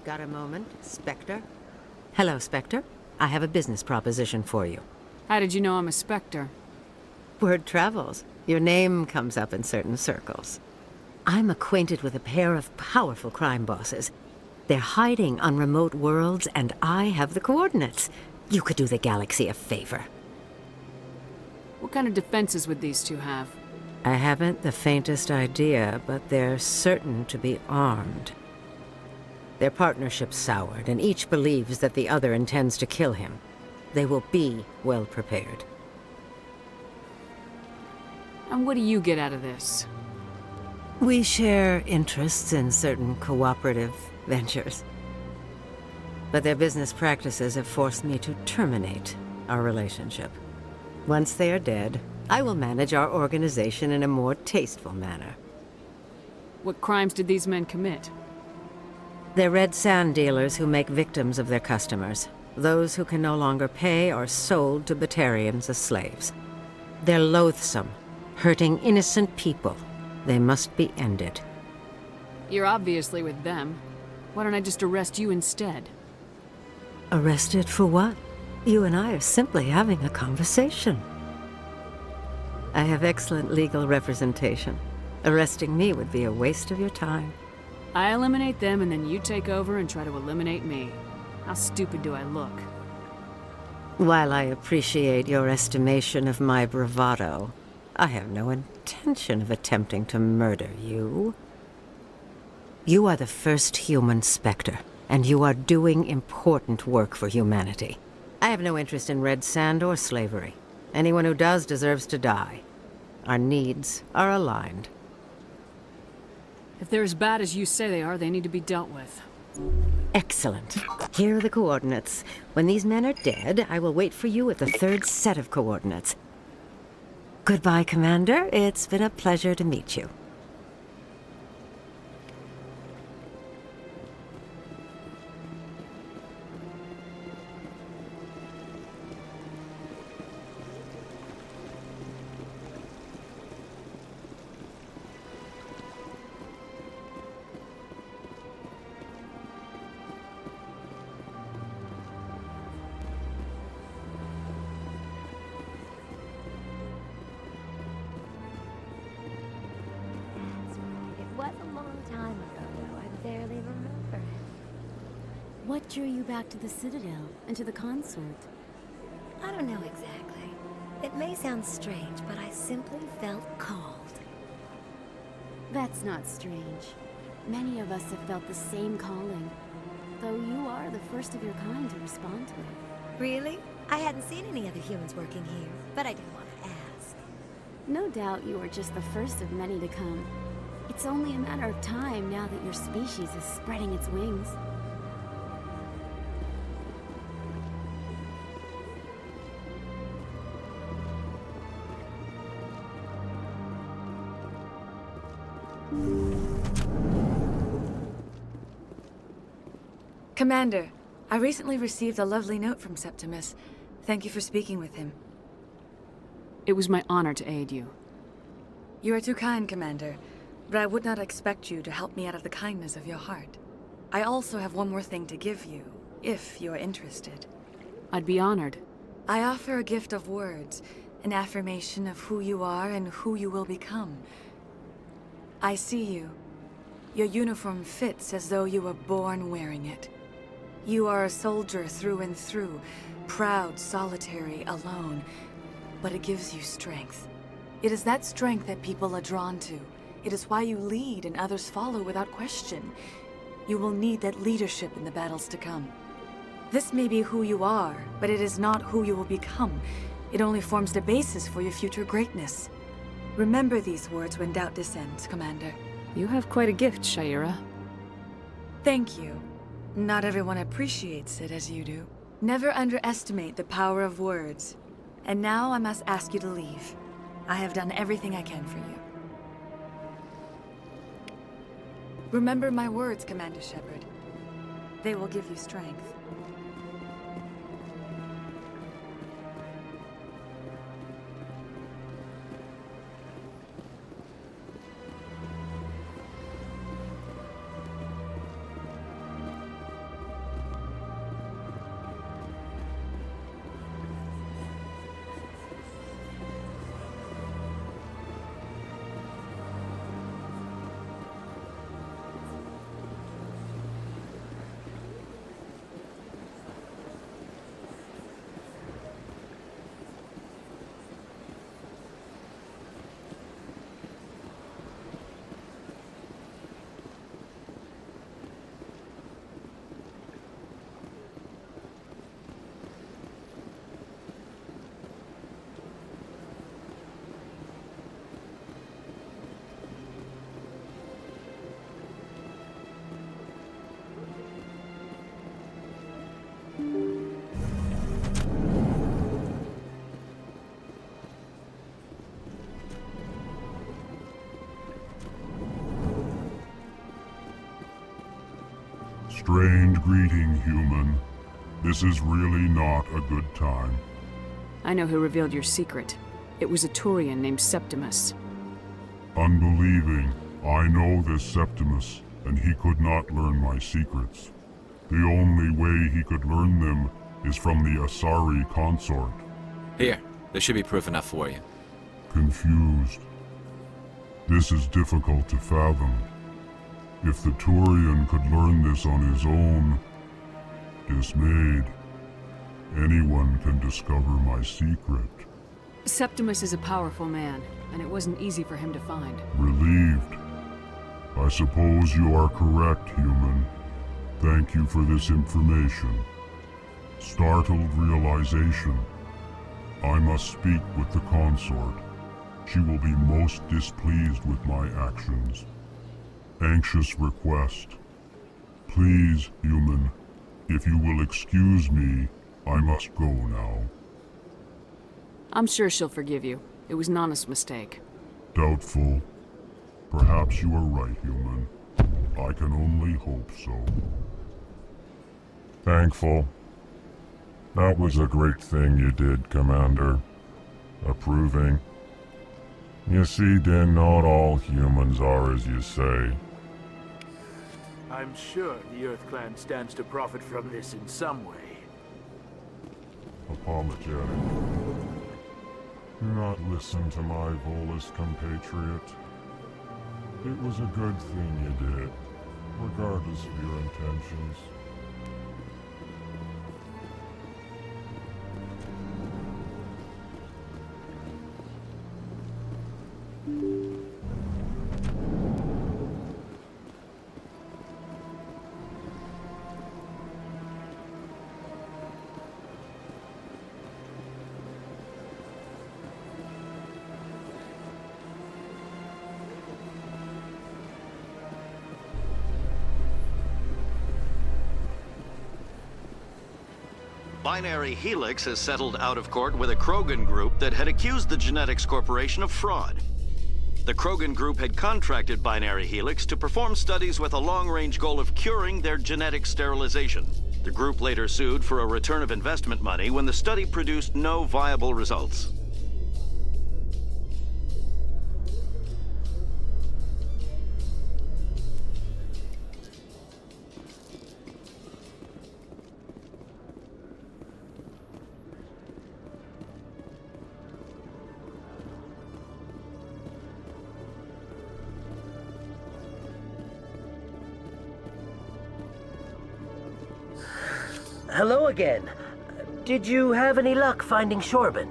Got a moment, Spectre? Hello, Spectre. I have a business proposition for you. How did you know I'm a Spectre? Word travels. Your name comes up in certain circles. I'm acquainted with a pair of powerful crime bosses. They're hiding on remote worlds, and I have the coordinates. You could do the galaxy a favor. What kind of defenses would these two have? I haven't the faintest idea, but they're certain to be armed. Their partnership's soured, and each believes that the other intends to kill him. They will be well prepared. And what do you get out of this? We share interests in certain cooperative ventures. But their business practices have forced me to terminate our relationship. Once they are dead, I will manage our organization in a more tasteful manner. What crimes did these men commit? They're red sand dealers who make victims of their customers. Those who can no longer pay are sold to Batarians as slaves. They're loathsome, hurting innocent people. They must be ended. You're obviously with them. Why don't I just arrest you instead? Arrested for what? You and I are simply having a conversation. I have excellent legal representation. Arresting me would be a waste of your time. I eliminate them and then you take over and try to eliminate me. How stupid do I look? While I appreciate your estimation of my bravado, I have no intention of attempting to murder you. You are the first human Spectre, and you are doing important work for humanity. I have no interest in red sand or slavery. Anyone who does deserves to die. Our needs are aligned. If they're as bad as you say they are, they need to be dealt with. Excellent. Here are the coordinates. When these men are dead, I will wait for you at the third set of coordinates. Goodbye, Commander. It's been a pleasure to meet you. What drew you back to the Citadel and to the Consort? I don't know exactly. It may sound strange, but I simply felt called. That's not strange. Many of us have felt the same calling, though you are the first of your kind to respond to it. Really? I hadn't seen any other humans working here, but I didn't want to ask. No doubt you are just the first of many to come. It's only a matter of time now that your species is spreading its wings. Commander, I recently received a lovely note from Septimus. Thank you for speaking with him. It was my honor to aid you. You are too kind, Commander, but I would not expect you to help me out of the kindness of your heart. I also have one more thing to give you, if you are interested. I'd be honored. I offer a gift of words, an affirmation of who you are and who you will become. I see you. Your uniform fits as though you were born wearing it. You are a soldier through and through, proud, solitary, alone, but it gives you strength. It is that strength that people are drawn to. It is why you lead and others follow without question. You will need that leadership in the battles to come. This may be who you are, but it is not who you will become. It only forms the basis for your future greatness. Remember these words when doubt descends, Commander. You have quite a gift, Shaira. Thank you. Not everyone appreciates it as you do. Never underestimate the power of words. And now I must ask you to leave. I have done everything I can for you. Remember my words, Commander Shepard. They will give you strength. Strange greeting, human. This is really not a good time. I know who revealed your secret. It was a Turian named Septimus. Unbelieving, I know this Septimus, and he could not learn my secrets. The only way he could learn them is from the Asari Consort. Here, there should be proof enough for you. Confused. This is difficult to fathom. If the Turian could learn this on his own, dismayed, anyone can discover my secret. Septimus is a powerful man, and it wasn't easy for him to find. Relieved. I suppose you are correct, human. Thank you for this information. Startled realization. I must speak with the consort. She will be most displeased with my actions. Anxious request. Please, human, if you will excuse me, I must go now. I'm sure she'll forgive you. It was an honest mistake. Doubtful. Perhaps you are right, human. I can only hope so. Thankful. That was a great thing you did, Commander. Approving. You see, Din, not all humans are as you say. I'm sure the Earth Clan stands to profit from this in some way. Apologetic. Do not listen to my Volus compatriot. It was a good thing you did, regardless of your intentions. Binary Helix has settled out of court with a Krogan group that had accused the Genetics Corporation of fraud. The Krogan group had contracted Binary Helix to perform studies with a long-range goal of curing their genetic sterilization. The group later sued for a return of investment money when the study produced no viable results. Hello again. Did you have any luck finding Chorban?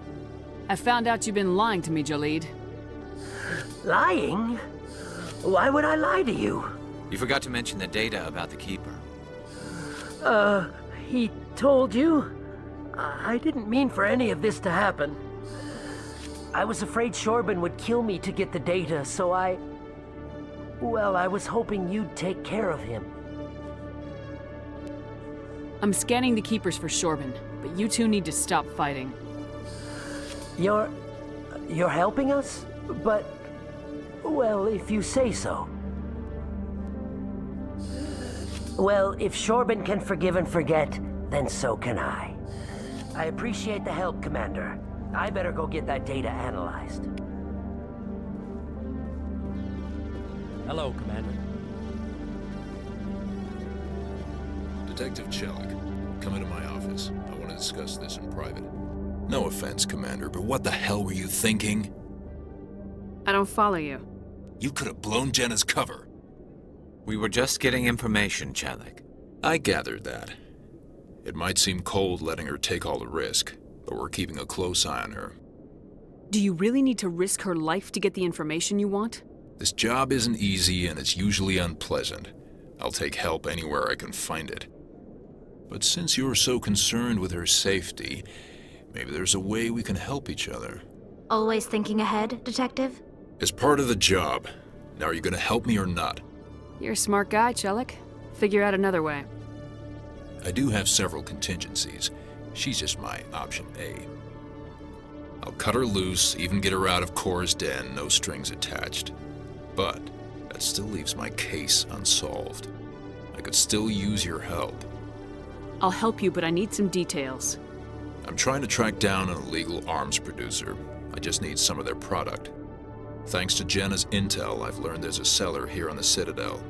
I found out you've been lying to me, Jaleed. Lying? Why would I lie to you? You forgot to mention the data about the Keeper. He told you. I didn't mean for any of this to happen. I was afraid Chorban would kill me to get the data, so well, I was hoping you'd take care of him. I'm scanning the Keepers for Chorban, but you two need to stop fighting. You're helping us? But, well, if you say so. Well, if Chorban can forgive and forget, then so can I. I appreciate the help, Commander. I better go get that data analyzed. Hello, Commander. Detective Chellick, come into my office. I want to discuss this in private. No offense, Commander, but what the hell were you thinking? I don't follow you. You could have blown Jenna's cover. We were just getting information, Chellick. I gathered that. It might seem cold letting her take all the risk, but we're keeping a close eye on her. Do you really need to risk her life to get the information you want? This job isn't easy and it's usually unpleasant. I'll take help anywhere I can find it. But since you're so concerned with her safety, maybe there's a way we can help each other. Always thinking ahead, Detective? It's part of the job. Now are you gonna help me or not? You're a smart guy, Chellick. Figure out another way. I do have several contingencies. She's just my option A. I'll cut her loose, even get her out of Kor's den, no strings attached. But that still leaves my case unsolved. I could still use your help. I'll help you, but I need some details. I'm trying to track down an illegal arms producer. I just need some of their product. Thanks to Jenna's intel, I've learned there's a seller here on the Citadel.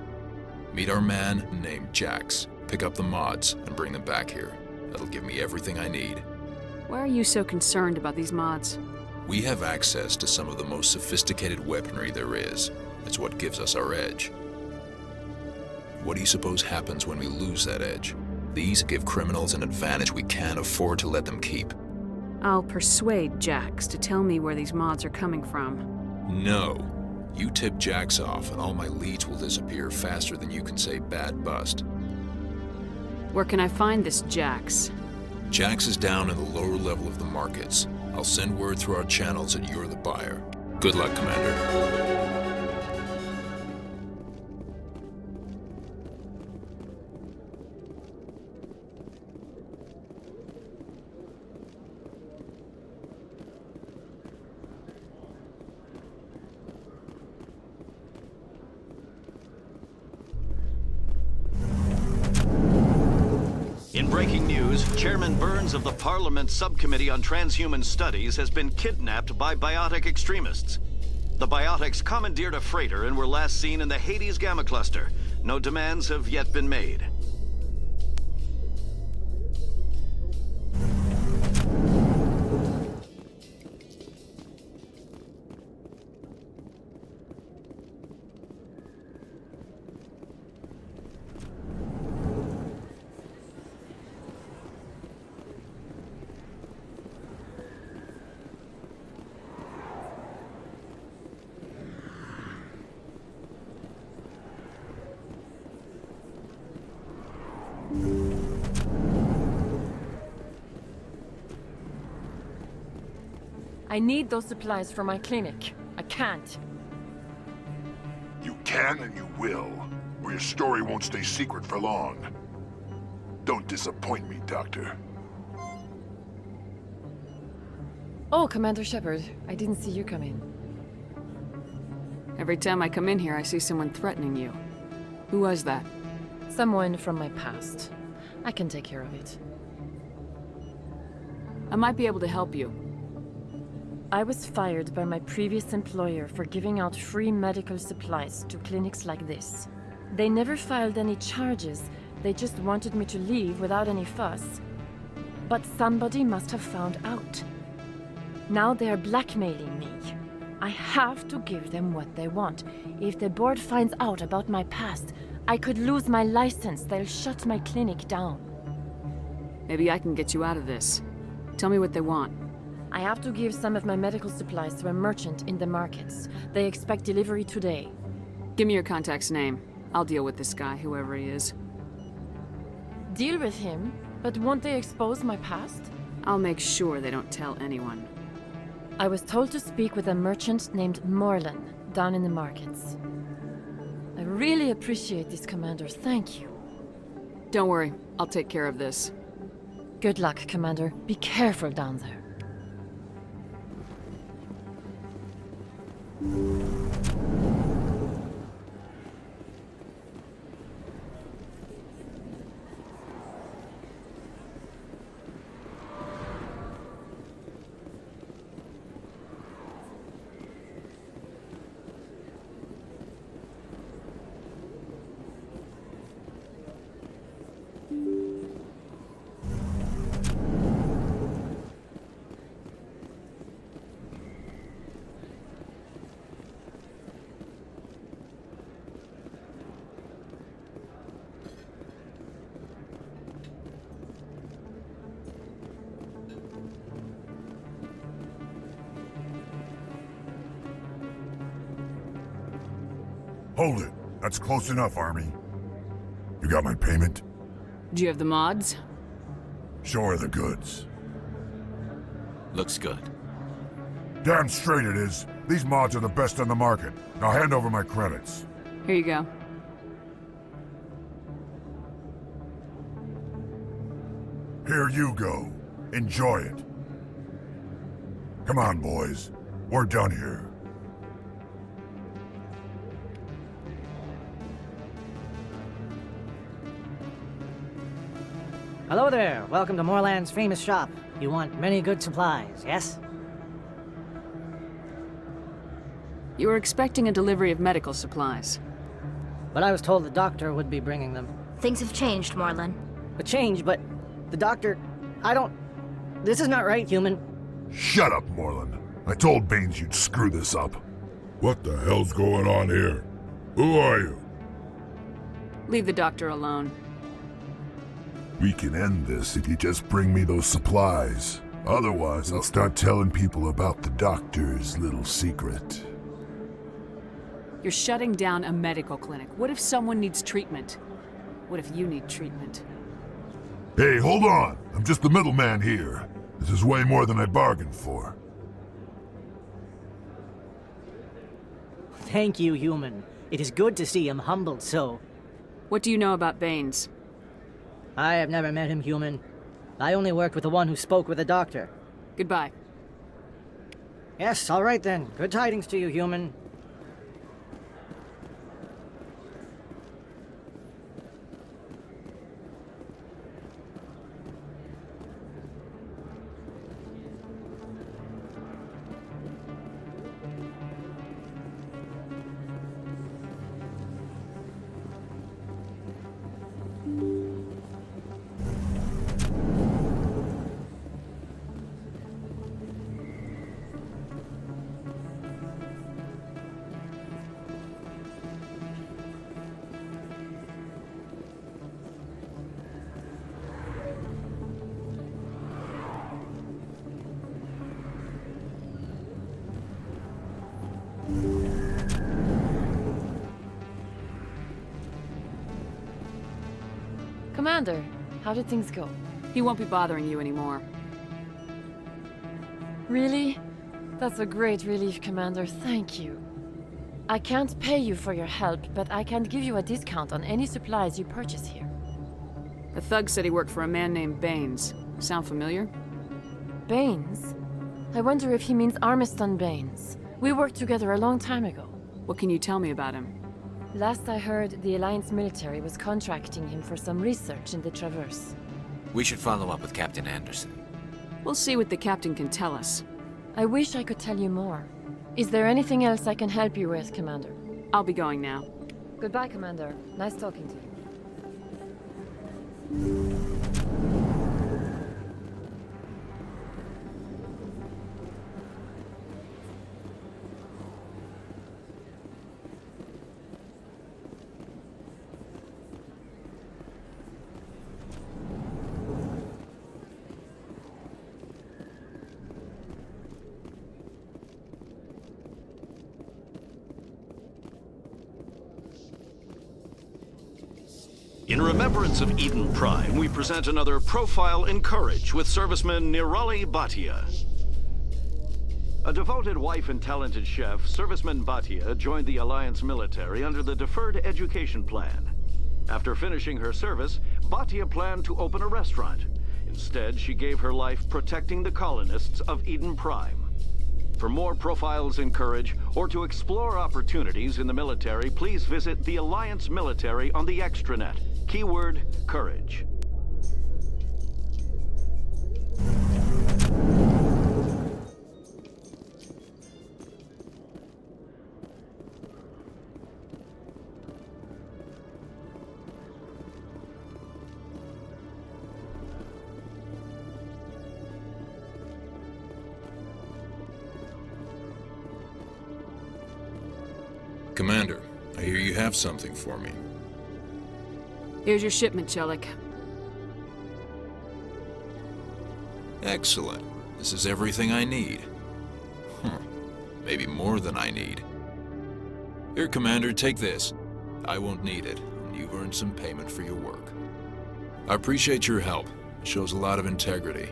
Meet our man named Jax. Pick up the mods and bring them back here. That'll give me everything I need. Why are you so concerned about these mods? We have access to some of the most sophisticated weaponry there is. It's what gives us our edge. What do you suppose happens when we lose that edge? These give criminals an advantage we can't afford to let them keep. I'll persuade Jax to tell me where these mods are coming from. No. You tip Jax off and all my leads will disappear faster than you can say bad bust. Where can I find this Jax? Jax is down in the lower level of the markets. I'll send word through our channels that you're the buyer. Good luck, Commander. In breaking news, Chairman Burns of the Parliament Subcommittee on Transhuman Studies has been kidnapped by biotic extremists. The biotics commandeered a freighter and were last seen in the Hades Gamma Cluster. No demands have yet been made. I need those supplies for my clinic. I can't. You can and you will, or your story won't stay secret for long. Don't disappoint me, Doctor. Oh, Commander Shepard. I didn't see you come in. Every time I come in here, I see someone threatening you. Who was that? Someone from my past. I can take care of it. I might be able to help you. I was fired by my previous employer for giving out free medical supplies to clinics like this. They never filed any charges. They just wanted me to leave without any fuss. But somebody must have found out. Now they are blackmailing me. I have to give them what they want. If the board finds out about my past, I could lose my license. They'll shut my clinic down. Maybe I can get you out of this. Tell me what they want. I have to give some of my medical supplies to a merchant in the markets. They expect delivery today. Give me your contact's name. I'll deal with this guy, whoever he is. Deal with him? But won't they expose my past? I'll make sure they don't tell anyone. I was told to speak with a merchant named Morlan, down in the markets. I really appreciate this, Commander. Thank you. Don't worry, I'll take care of this. Good luck, Commander. Be careful down there. Hold it. That's close enough, Army. You got my payment? Do you have the mods? Show her the goods. Looks good. Damn straight it is. These mods are the best on the market. Now hand over my credits. Here you go. Here you go. Enjoy it. Come on, boys. We're done here. Hello there. Welcome to Morland's famous shop. You want many good supplies, yes? You were expecting a delivery of medical supplies. But I was told the doctor would be bringing them. Things have changed, Morlan. A change, but the doctor... This is not right, human. Shut up, Morland. I told Baines you'd screw this up. What the hell's going on here? Who are you? Leave the doctor alone. We can end this if you just bring me those supplies. Otherwise, I'll start telling people about the doctor's little secret. You're shutting down a medical clinic. What if someone needs treatment? What if you need treatment? Hey, hold on! I'm just the middleman here. This is way more than I bargained for. Thank you, human. It is good to see him humbled so. What do you know about Baines? I have never met him, human. I only worked with the one who spoke with the doctor. Goodbye. Yes, all right then. Good tidings to you, human. Commander, how did things go? He won't be bothering you anymore. Really? That's a great relief, Commander. Thank you. I can't pay you for your help, but I can give you a discount on any supplies you purchase here. The thug said he worked for a man named Baines. Sound familiar? Baines? I wonder if he means Armiston Baines. We worked together a long time ago. What can you tell me about him? Last I heard, the Alliance military was contracting him for some research in the Traverse. We should follow up with Captain Anderson. We'll see what the captain can tell us. I wish I could tell you more. Is there anything else I can help you with, Commander? I'll be going now. Goodbye, Commander. Nice talking to you. In remembrance of Eden Prime, we present another Profile in Courage with serviceman Nirali Bhatia. A devoted wife and talented chef, serviceman Bhatia joined the Alliance military under the Deferred Education Plan. After finishing her service, Bhatia planned to open a restaurant. Instead, she gave her life protecting the colonists of Eden Prime. For more Profiles in Courage, or to explore opportunities in the military, please visit the Alliance Military on the extranet. Keyword, Courage. Commander, I hear you have something for me. Here's your shipment, Chellick. Excellent. This is everything I need. Maybe more than I need. Here, Commander, take this. I won't need it, and you've earned some payment for your work. I appreciate your help. It shows a lot of integrity.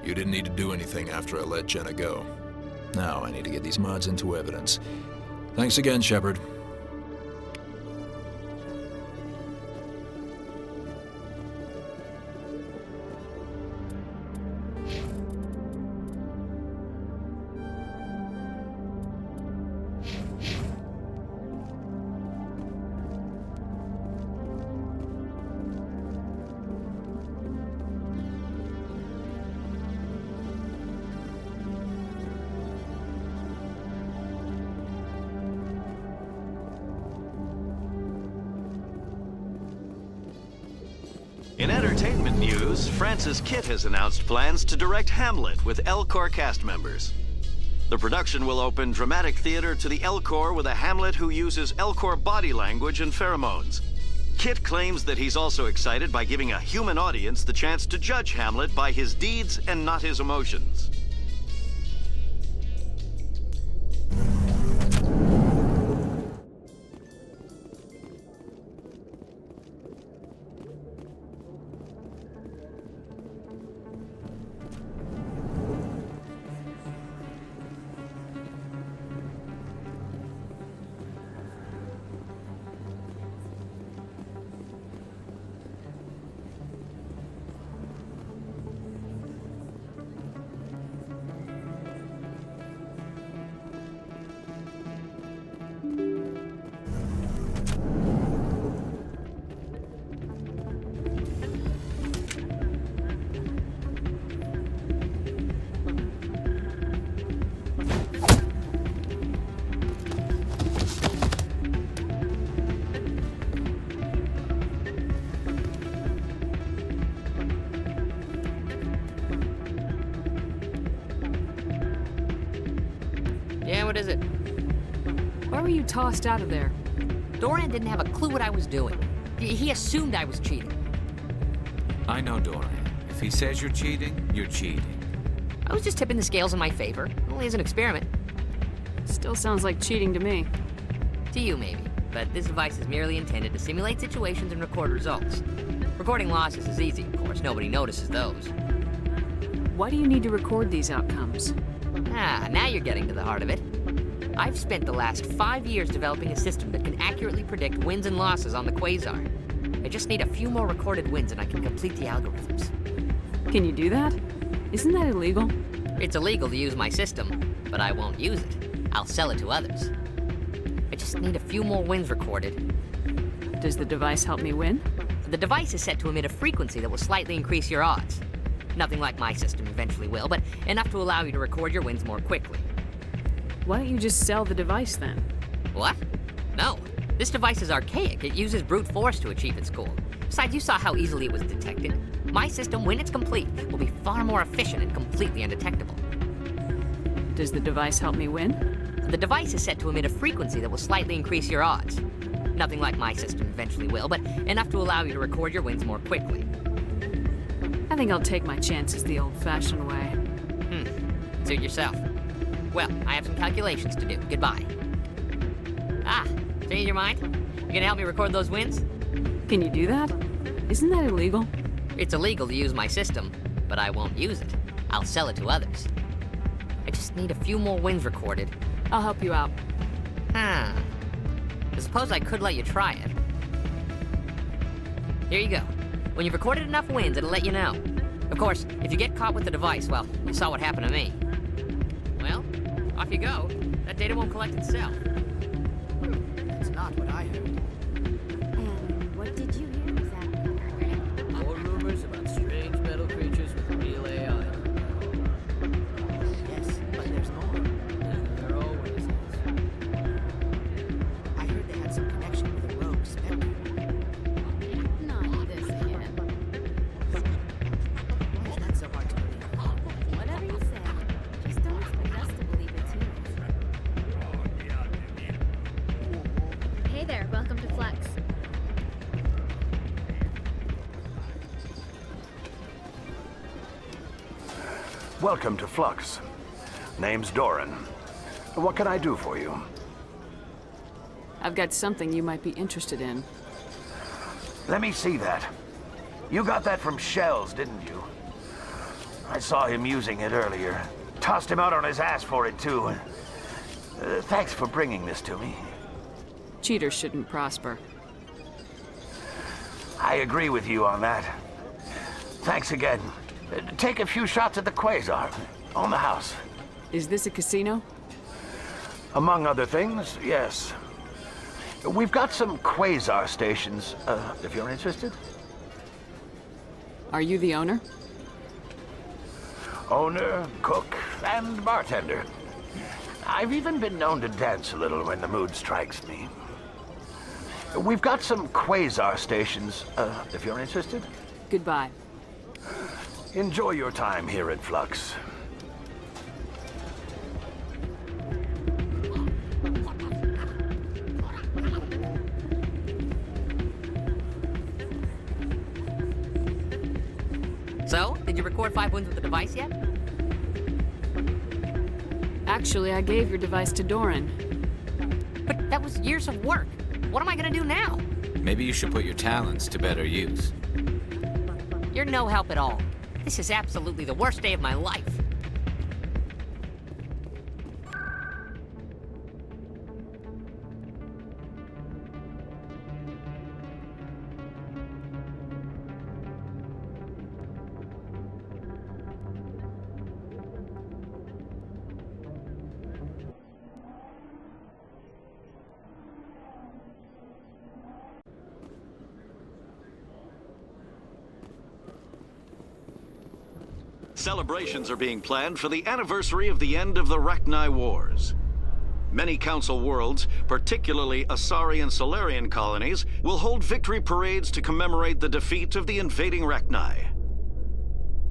You didn't need to do anything after I let Jenna go. Now I need to get these mods into evidence. Thanks again, Shepard. In entertainment news, Francis Kitt has announced plans to direct Hamlet with Elcor cast members. The production will open dramatic theater to the Elcor with a Hamlet who uses Elcor body language and pheromones. Kitt claims that he's also excited by giving a human audience the chance to judge Hamlet by his deeds and not his emotions. Yeah, what is it? Why were you tossed out of there? Doran didn't have a clue what I was doing. He assumed I was cheating. I know Doran. If he says you're cheating, you're cheating. I was just tipping the scales in my favor. Only as an experiment. Still sounds like cheating to me. To you, maybe. But this device is merely intended to simulate situations and record results. Recording losses is easy, of course. Nobody notices those. Why do you need to record these outcomes? Ah, now you're getting to the heart of it. I've spent the last 5 years developing a system that can accurately predict wins and losses on the Quasar. I just need a few more recorded wins and I can complete the algorithms. Can you do that? Isn't that illegal? It's illegal to use my system, but I won't use it. I'll sell it to others. I just need a few more wins recorded. Does the device help me win? The device is set to emit a frequency that will slightly increase your odds. Nothing like my system eventually will, but enough to allow you to record your wins more quickly. Why don't you just sell the device then? What? No. This device is archaic. It uses brute force to achieve its goal. Besides, you saw how easily it was detected. My system, when it's complete, will be far more efficient and completely undetectable. Does the device help me win? The device is set to emit a frequency that will slightly increase your odds. Nothing like my system eventually will, but enough to allow you to record your wins more quickly. I think I'll take my chances the old-fashioned way. Suit yourself. Well, I have some calculations to do. Goodbye. Ah, change your mind? You gonna help me record those wins? Can you do that? Isn't that illegal? It's illegal to use my system, but I won't use it. I'll sell it to others. I just need a few more wins recorded. I'll help you out. I suppose I could let you try it. Here you go. When you've recorded enough wins, it'll let you know. Of course, if you get caught with the device, well, you saw what happened to me. Well, off you go. That data won't collect itself. That's not what I heard. And what did you hear exactly? More rumors about strange metal creatures with real AI. Yes, but there's more. There always is. I heard they had some connection with a rogue Spectre. Not this again. Why is that so hard to believe? Whatever you say, just don't expect us to believe it too. Hey there, welcome to Flex. Welcome to Flux. Name's Doran. What can I do for you? I've got something you might be interested in. Let me see that. You got that from Schells, didn't you? I saw him using it earlier. Tossed him out on his ass for it, too. Thanks for bringing this to me. Cheaters shouldn't prosper. I agree with you on that. Thanks again. Take a few shots at the Quasar. On the house. Is this a casino? Among other things, yes. We've got some Quasar stations, if you're interested. Are you the owner? Owner, cook, and bartender. I've even been known to dance a little when the mood strikes me. We've got some Quasar stations, if you're interested. Goodbye. Enjoy your time here at Flux. So, did you record 5 wins with the device yet? Actually, I gave your device to Doran. But that was years of work. What am I gonna do now? Maybe you should put your talents to better use. You're no help at all. This is absolutely the worst day of my life. Celebrations are being planned for the anniversary of the end of the Rachni Wars. Many Council worlds, particularly Asari and Solarian colonies, will hold victory parades to commemorate the defeat of the invading Rachni.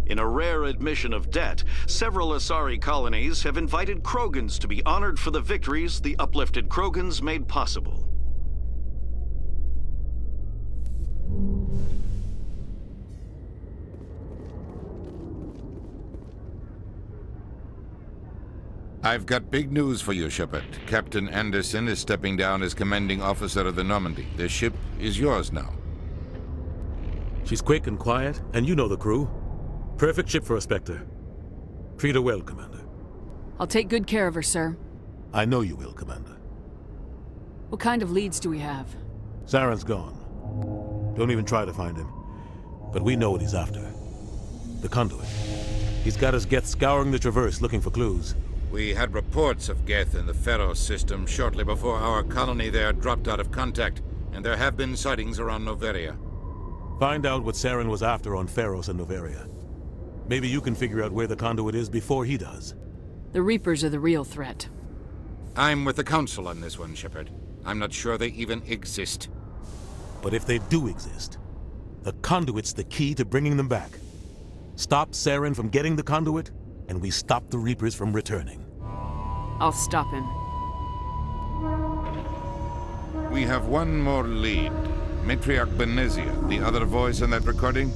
In a rare admission of debt, several Asari colonies have invited Krogans to be honored for the victories the uplifted Krogans made possible. I've got big news for you, Shepard. Captain Anderson is stepping down as commanding officer of the Normandy. The ship is yours now. She's quick and quiet, and you know the crew. Perfect ship for a Spectre. Treat her well, Commander. I'll take good care of her, sir. I know you will, Commander. What kind of leads do we have? Saren's gone. Don't even try to find him. But we know what he's after. The conduit. He's got his Geth scouring the Traverse looking for clues. We had reports of Geth in the Pharaoh system shortly before our colony there dropped out of contact, and there have been sightings around Noveria. Find out what Saren was after on Pharos and Noveria. Maybe you can figure out where the conduit is before he does. The Reapers are the real threat. I'm with the Council on this one, Shepard. I'm not sure they even exist. But if they do exist, the conduit's the key to bringing them back. Stop Saren from getting the conduit, and we stop the Reapers from returning. I'll stop him. We have one more lead. Matriarch Benezia, the other voice in that recording.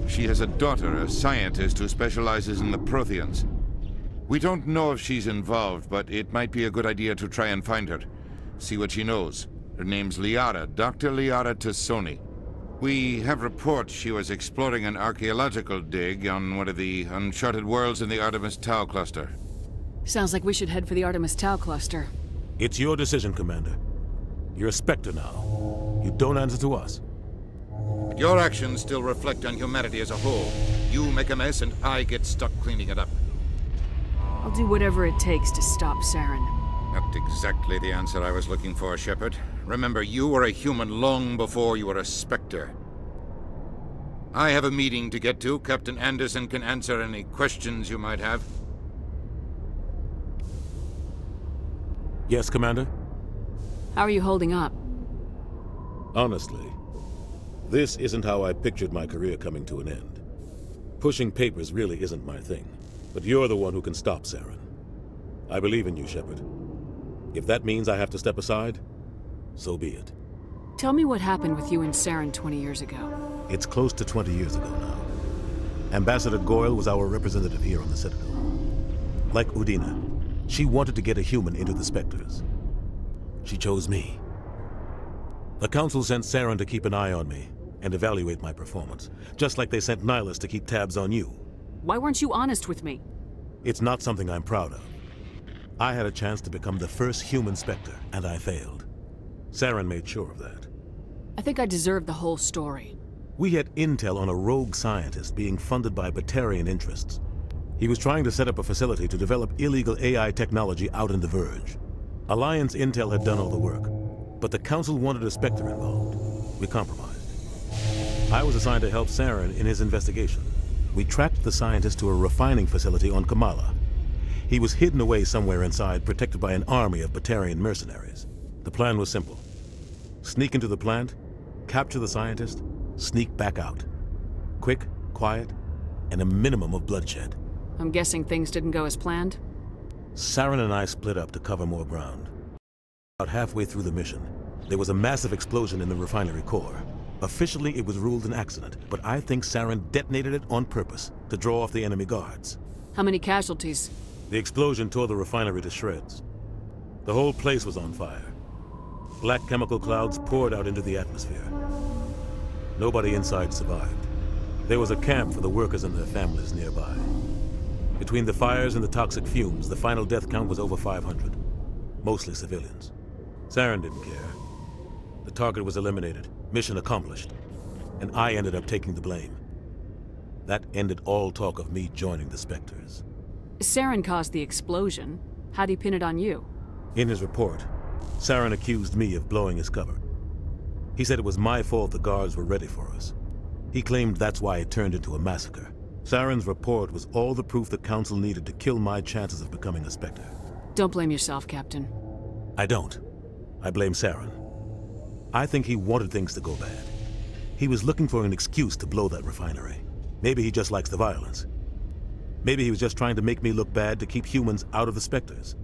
She has a daughter, a scientist who specializes in the Protheans. We don't know if she's involved, but it might be a good idea to try and find her. See what she knows. Her name's Liara, Dr. Liara Tassoni. We have reports she was exploring an archaeological dig on one of the uncharted worlds in the Artemis Tau cluster. Sounds like we should head for the Artemis Tau cluster. It's your decision, Commander. You're a Spectre now. You don't answer to us. But your actions still reflect on humanity as a whole. You make a mess and I get stuck cleaning it up. I'll do whatever it takes to stop Saren. Not exactly the answer I was looking for, Shepard. Remember, you were a human long before you were a Spectre. I have a meeting to get to. Captain Anderson can answer any questions you might have. Yes, Commander? How are you holding up? Honestly, this isn't how I pictured my career coming to an end. Pushing papers really isn't my thing, but you're the one who can stop Saren. I believe in you, Shepard. If that means I have to step aside, so be it. Tell me what happened with you and Saren 20 years ago. It's close to 20 years ago now. Ambassador Goyle was our representative here on the Citadel. Like Udina, she wanted to get a human into the Spectres. She chose me. The Council sent Saren to keep an eye on me and evaluate my performance, just like they sent Nihilus to keep tabs on you. Why weren't you honest with me? It's not something I'm proud of. I had a chance to become the first human Spectre, and I failed. Saren made sure of that. I think I deserve the whole story. We had intel on a rogue scientist being funded by Batarian interests. He was trying to set up a facility to develop illegal AI technology out in the Verge. Alliance intel had done all the work, but the Council wanted a Spectre involved. We compromised. I was assigned to help Saren in his investigation. We tracked the scientist to a refining facility on Kamala. He was hidden away somewhere inside, protected by an army of Batarian mercenaries. The plan was simple. Sneak into the plant, capture the scientist, sneak back out. Quick, quiet, and a minimum of bloodshed. I'm guessing things didn't go as planned? Saren and I split up to cover more ground. About halfway through the mission, there was a massive explosion in the refinery core. Officially, it was ruled an accident, but I think Saren detonated it on purpose to draw off the enemy guards. How many casualties? The explosion tore the refinery to shreds. The whole place was on fire. Black chemical clouds poured out into the atmosphere. Nobody inside survived. There was a camp for the workers and their families nearby. Between the fires and the toxic fumes, the final death count was over 500. Mostly civilians. Saren didn't care. The target was eliminated, mission accomplished, and I ended up taking the blame. That ended all talk of me joining the Spectres. Saren caused the explosion. How'd he pin it on you? In his report, Saren accused me of blowing his cover. He said it was my fault the guards were ready for us. He claimed that's why it turned into a massacre. Saren's report was all the proof the Council needed to kill my chances of becoming a Spectre. Don't blame yourself, Captain. I don't. I blame Saren. I think he wanted things to go bad. He was looking for an excuse to blow that refinery. Maybe he just likes the violence. Maybe he was just trying to make me look bad to keep humans out of the Spectres.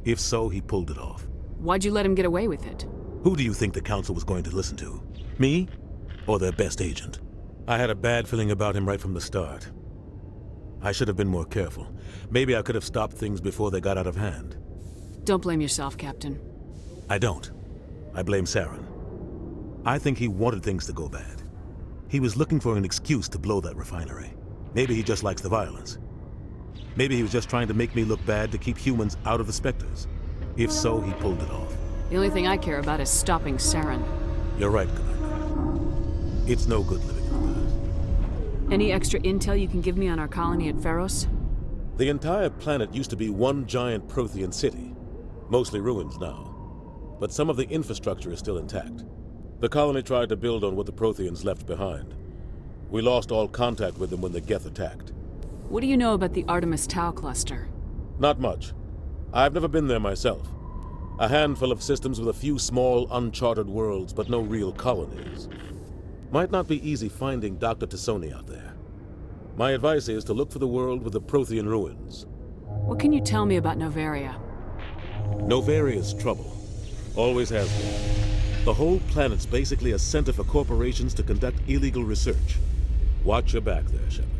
If so, he pulled it off. Why'd you let him get away with it? Who do you think the Council was going to listen to? Me? Or their best agent? I had a bad feeling about him right from the start. I should have been more careful. Maybe I could have stopped things before they got out of hand. Don't blame yourself, Captain. I don't. I blame Saren. I think he wanted things to go bad. He was looking for an excuse to blow that refinery. Maybe he just likes the violence. Maybe he was just trying to make me look bad to keep humans out of the Spectres. If so, he pulled it off. The only thing I care about is stopping Saren. You're right, Commander. It's no good living in the past. Any extra intel you can give me on our colony at Pharos? The entire planet used to be one giant Prothean city. Mostly ruins now. But some of the infrastructure is still intact. The colony tried to build on what the Protheans left behind. We lost all contact with them when the Geth attacked. What do you know about the Artemis Tau cluster? Not much. I've never been there myself. A handful of systems with a few small, uncharted worlds, but no real colonies. Might not be easy finding Dr. Tassoni out there. My advice is to look for the world with the Prothean ruins. What can you tell me about Novaria? Novaria's trouble. Always has been. The whole planet's basically a center for corporations to conduct illegal research. Watch your back there, Shepard.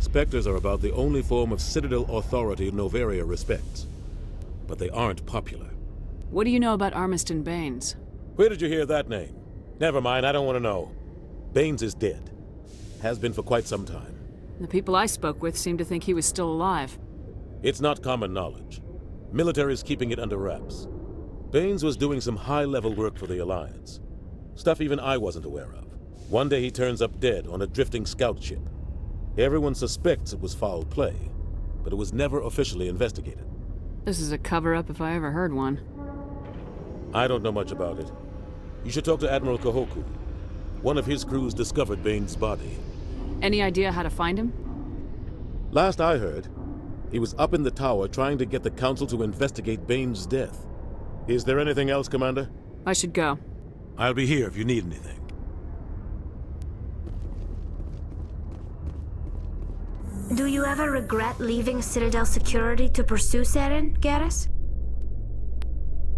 Spectres are about the only form of Citadel authority Novaria respects. But they aren't popular. What do you know about Armiston Baines? Where did you hear that name? Never mind, I don't want to know. Baines is dead. Has been for quite some time. The people I spoke with seemed to think he was still alive. It's not common knowledge. Military's keeping it under wraps. Baines was doing some high-level work for the Alliance. Stuff even I wasn't aware of. One day he turns up dead on a drifting scout ship. Everyone suspects it was foul play, but it was never officially investigated. This is a cover-up if I ever heard one. I don't know much about it. You should talk to Admiral Kahoku. One of his crews discovered Baines' body. Any idea how to find him? Last I heard, he was up in the tower trying to get the Council to investigate Baines' death. Is there anything else, Commander? I should go. I'll be here if you need anything. Do you ever regret leaving Citadel security to pursue Saren, Garrus?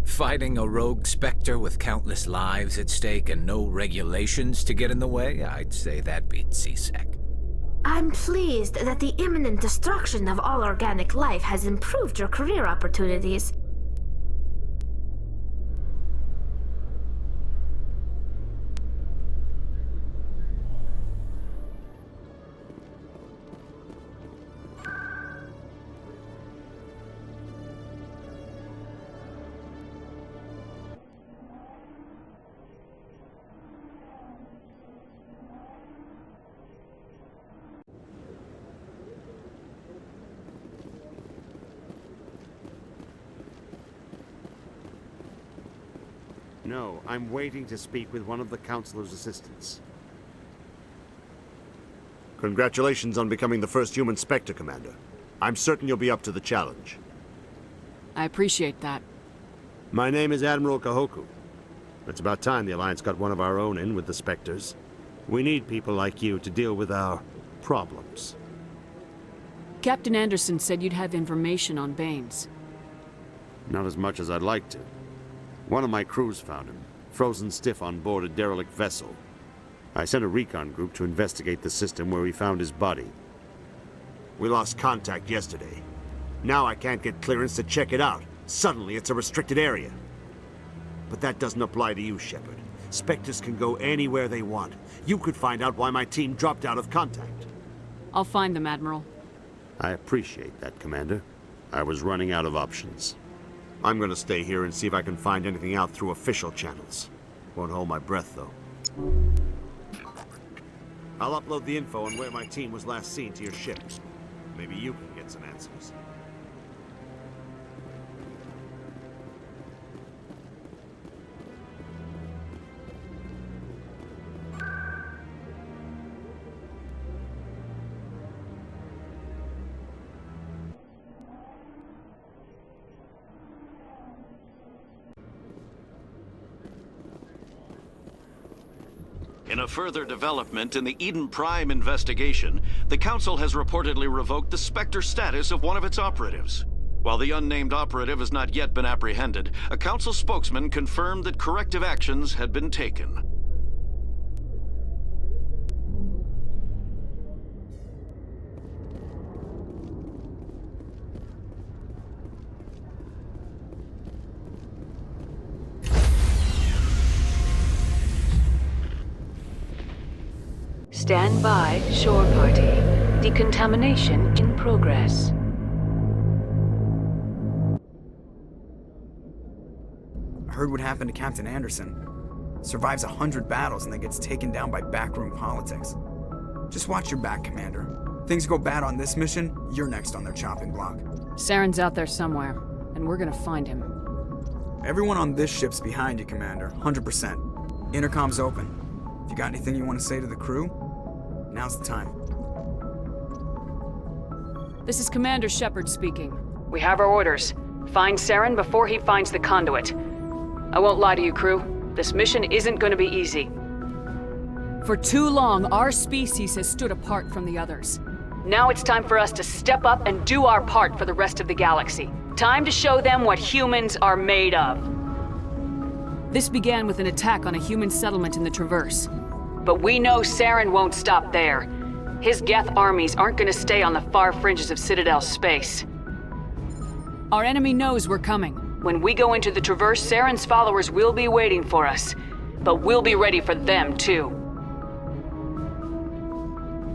Fighting a rogue Spectre with countless lives at stake and no regulations to get in the way? I'd say that beats CSEC. I'm pleased that the imminent destruction of all organic life has improved your career opportunities. No, I'm waiting to speak with one of the Councilor's assistants. Congratulations on becoming the first human Spectre, Commander. I'm certain you'll be up to the challenge. I appreciate that. My name is Admiral Kahoku. It's about time the Alliance got one of our own in with the Spectres. We need people like you to deal with our problems. Captain Anderson said you'd have information on Baines. Not as much as I'd like to. One of my crews found him, frozen stiff on board a derelict vessel. I sent a recon group to investigate the system where we found his body. We lost contact yesterday. Now I can't get clearance to check it out. Suddenly it's a restricted area. But that doesn't apply to you, Shepard. Spectres can go anywhere they want. You could find out why my team dropped out of contact. I'll find them, Admiral. I appreciate that, Commander. I was running out of options. I'm gonna stay here and see if I can find anything out through official channels. Won't hold my breath, though. I'll upload the info on where my team was last seen to your ship. Maybe you can get some answers. In a further development in the Eden Prime investigation, the Council has reportedly revoked the Spectre status of one of its operatives. While the unnamed operative has not yet been apprehended, a Council spokesman confirmed that corrective actions had been taken. Stand by, shore party. Decontamination in progress. I heard what happened to Captain Anderson. Survives 100 battles and then gets taken down by backroom politics. Just watch your back, Commander. Things go bad on this mission, you're next on their chopping block. Saren's out there somewhere, and we're gonna find him. Everyone on this ship's behind you, Commander. 100%. Intercom's open. If you got anything you want to say to the crew, now's the time. This is Commander Shepard speaking. We have our orders. Find Saren before he finds the conduit. I won't lie to you, crew. This mission isn't going to be easy. For too long, our species has stood apart from the others. Now it's time for us to step up and do our part for the rest of the galaxy. Time to show them what humans are made of. This began with an attack on a human settlement in the Traverse. But we know Saren won't stop there. His Geth armies aren't going to stay on the far fringes of Citadel space. Our enemy knows we're coming. When we go into the Traverse, Saren's followers will be waiting for us. But we'll be ready for them, too.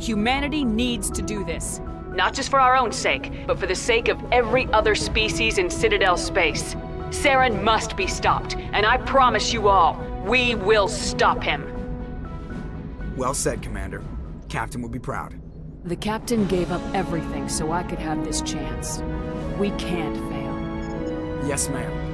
Humanity needs to do this. Not just for our own sake, but for the sake of every other species in Citadel space. Saren must be stopped, and I promise you all, we will stop him. Well said, Commander. Captain would be proud. The Captain gave up everything so I could have this chance. We can't fail. Yes, ma'am.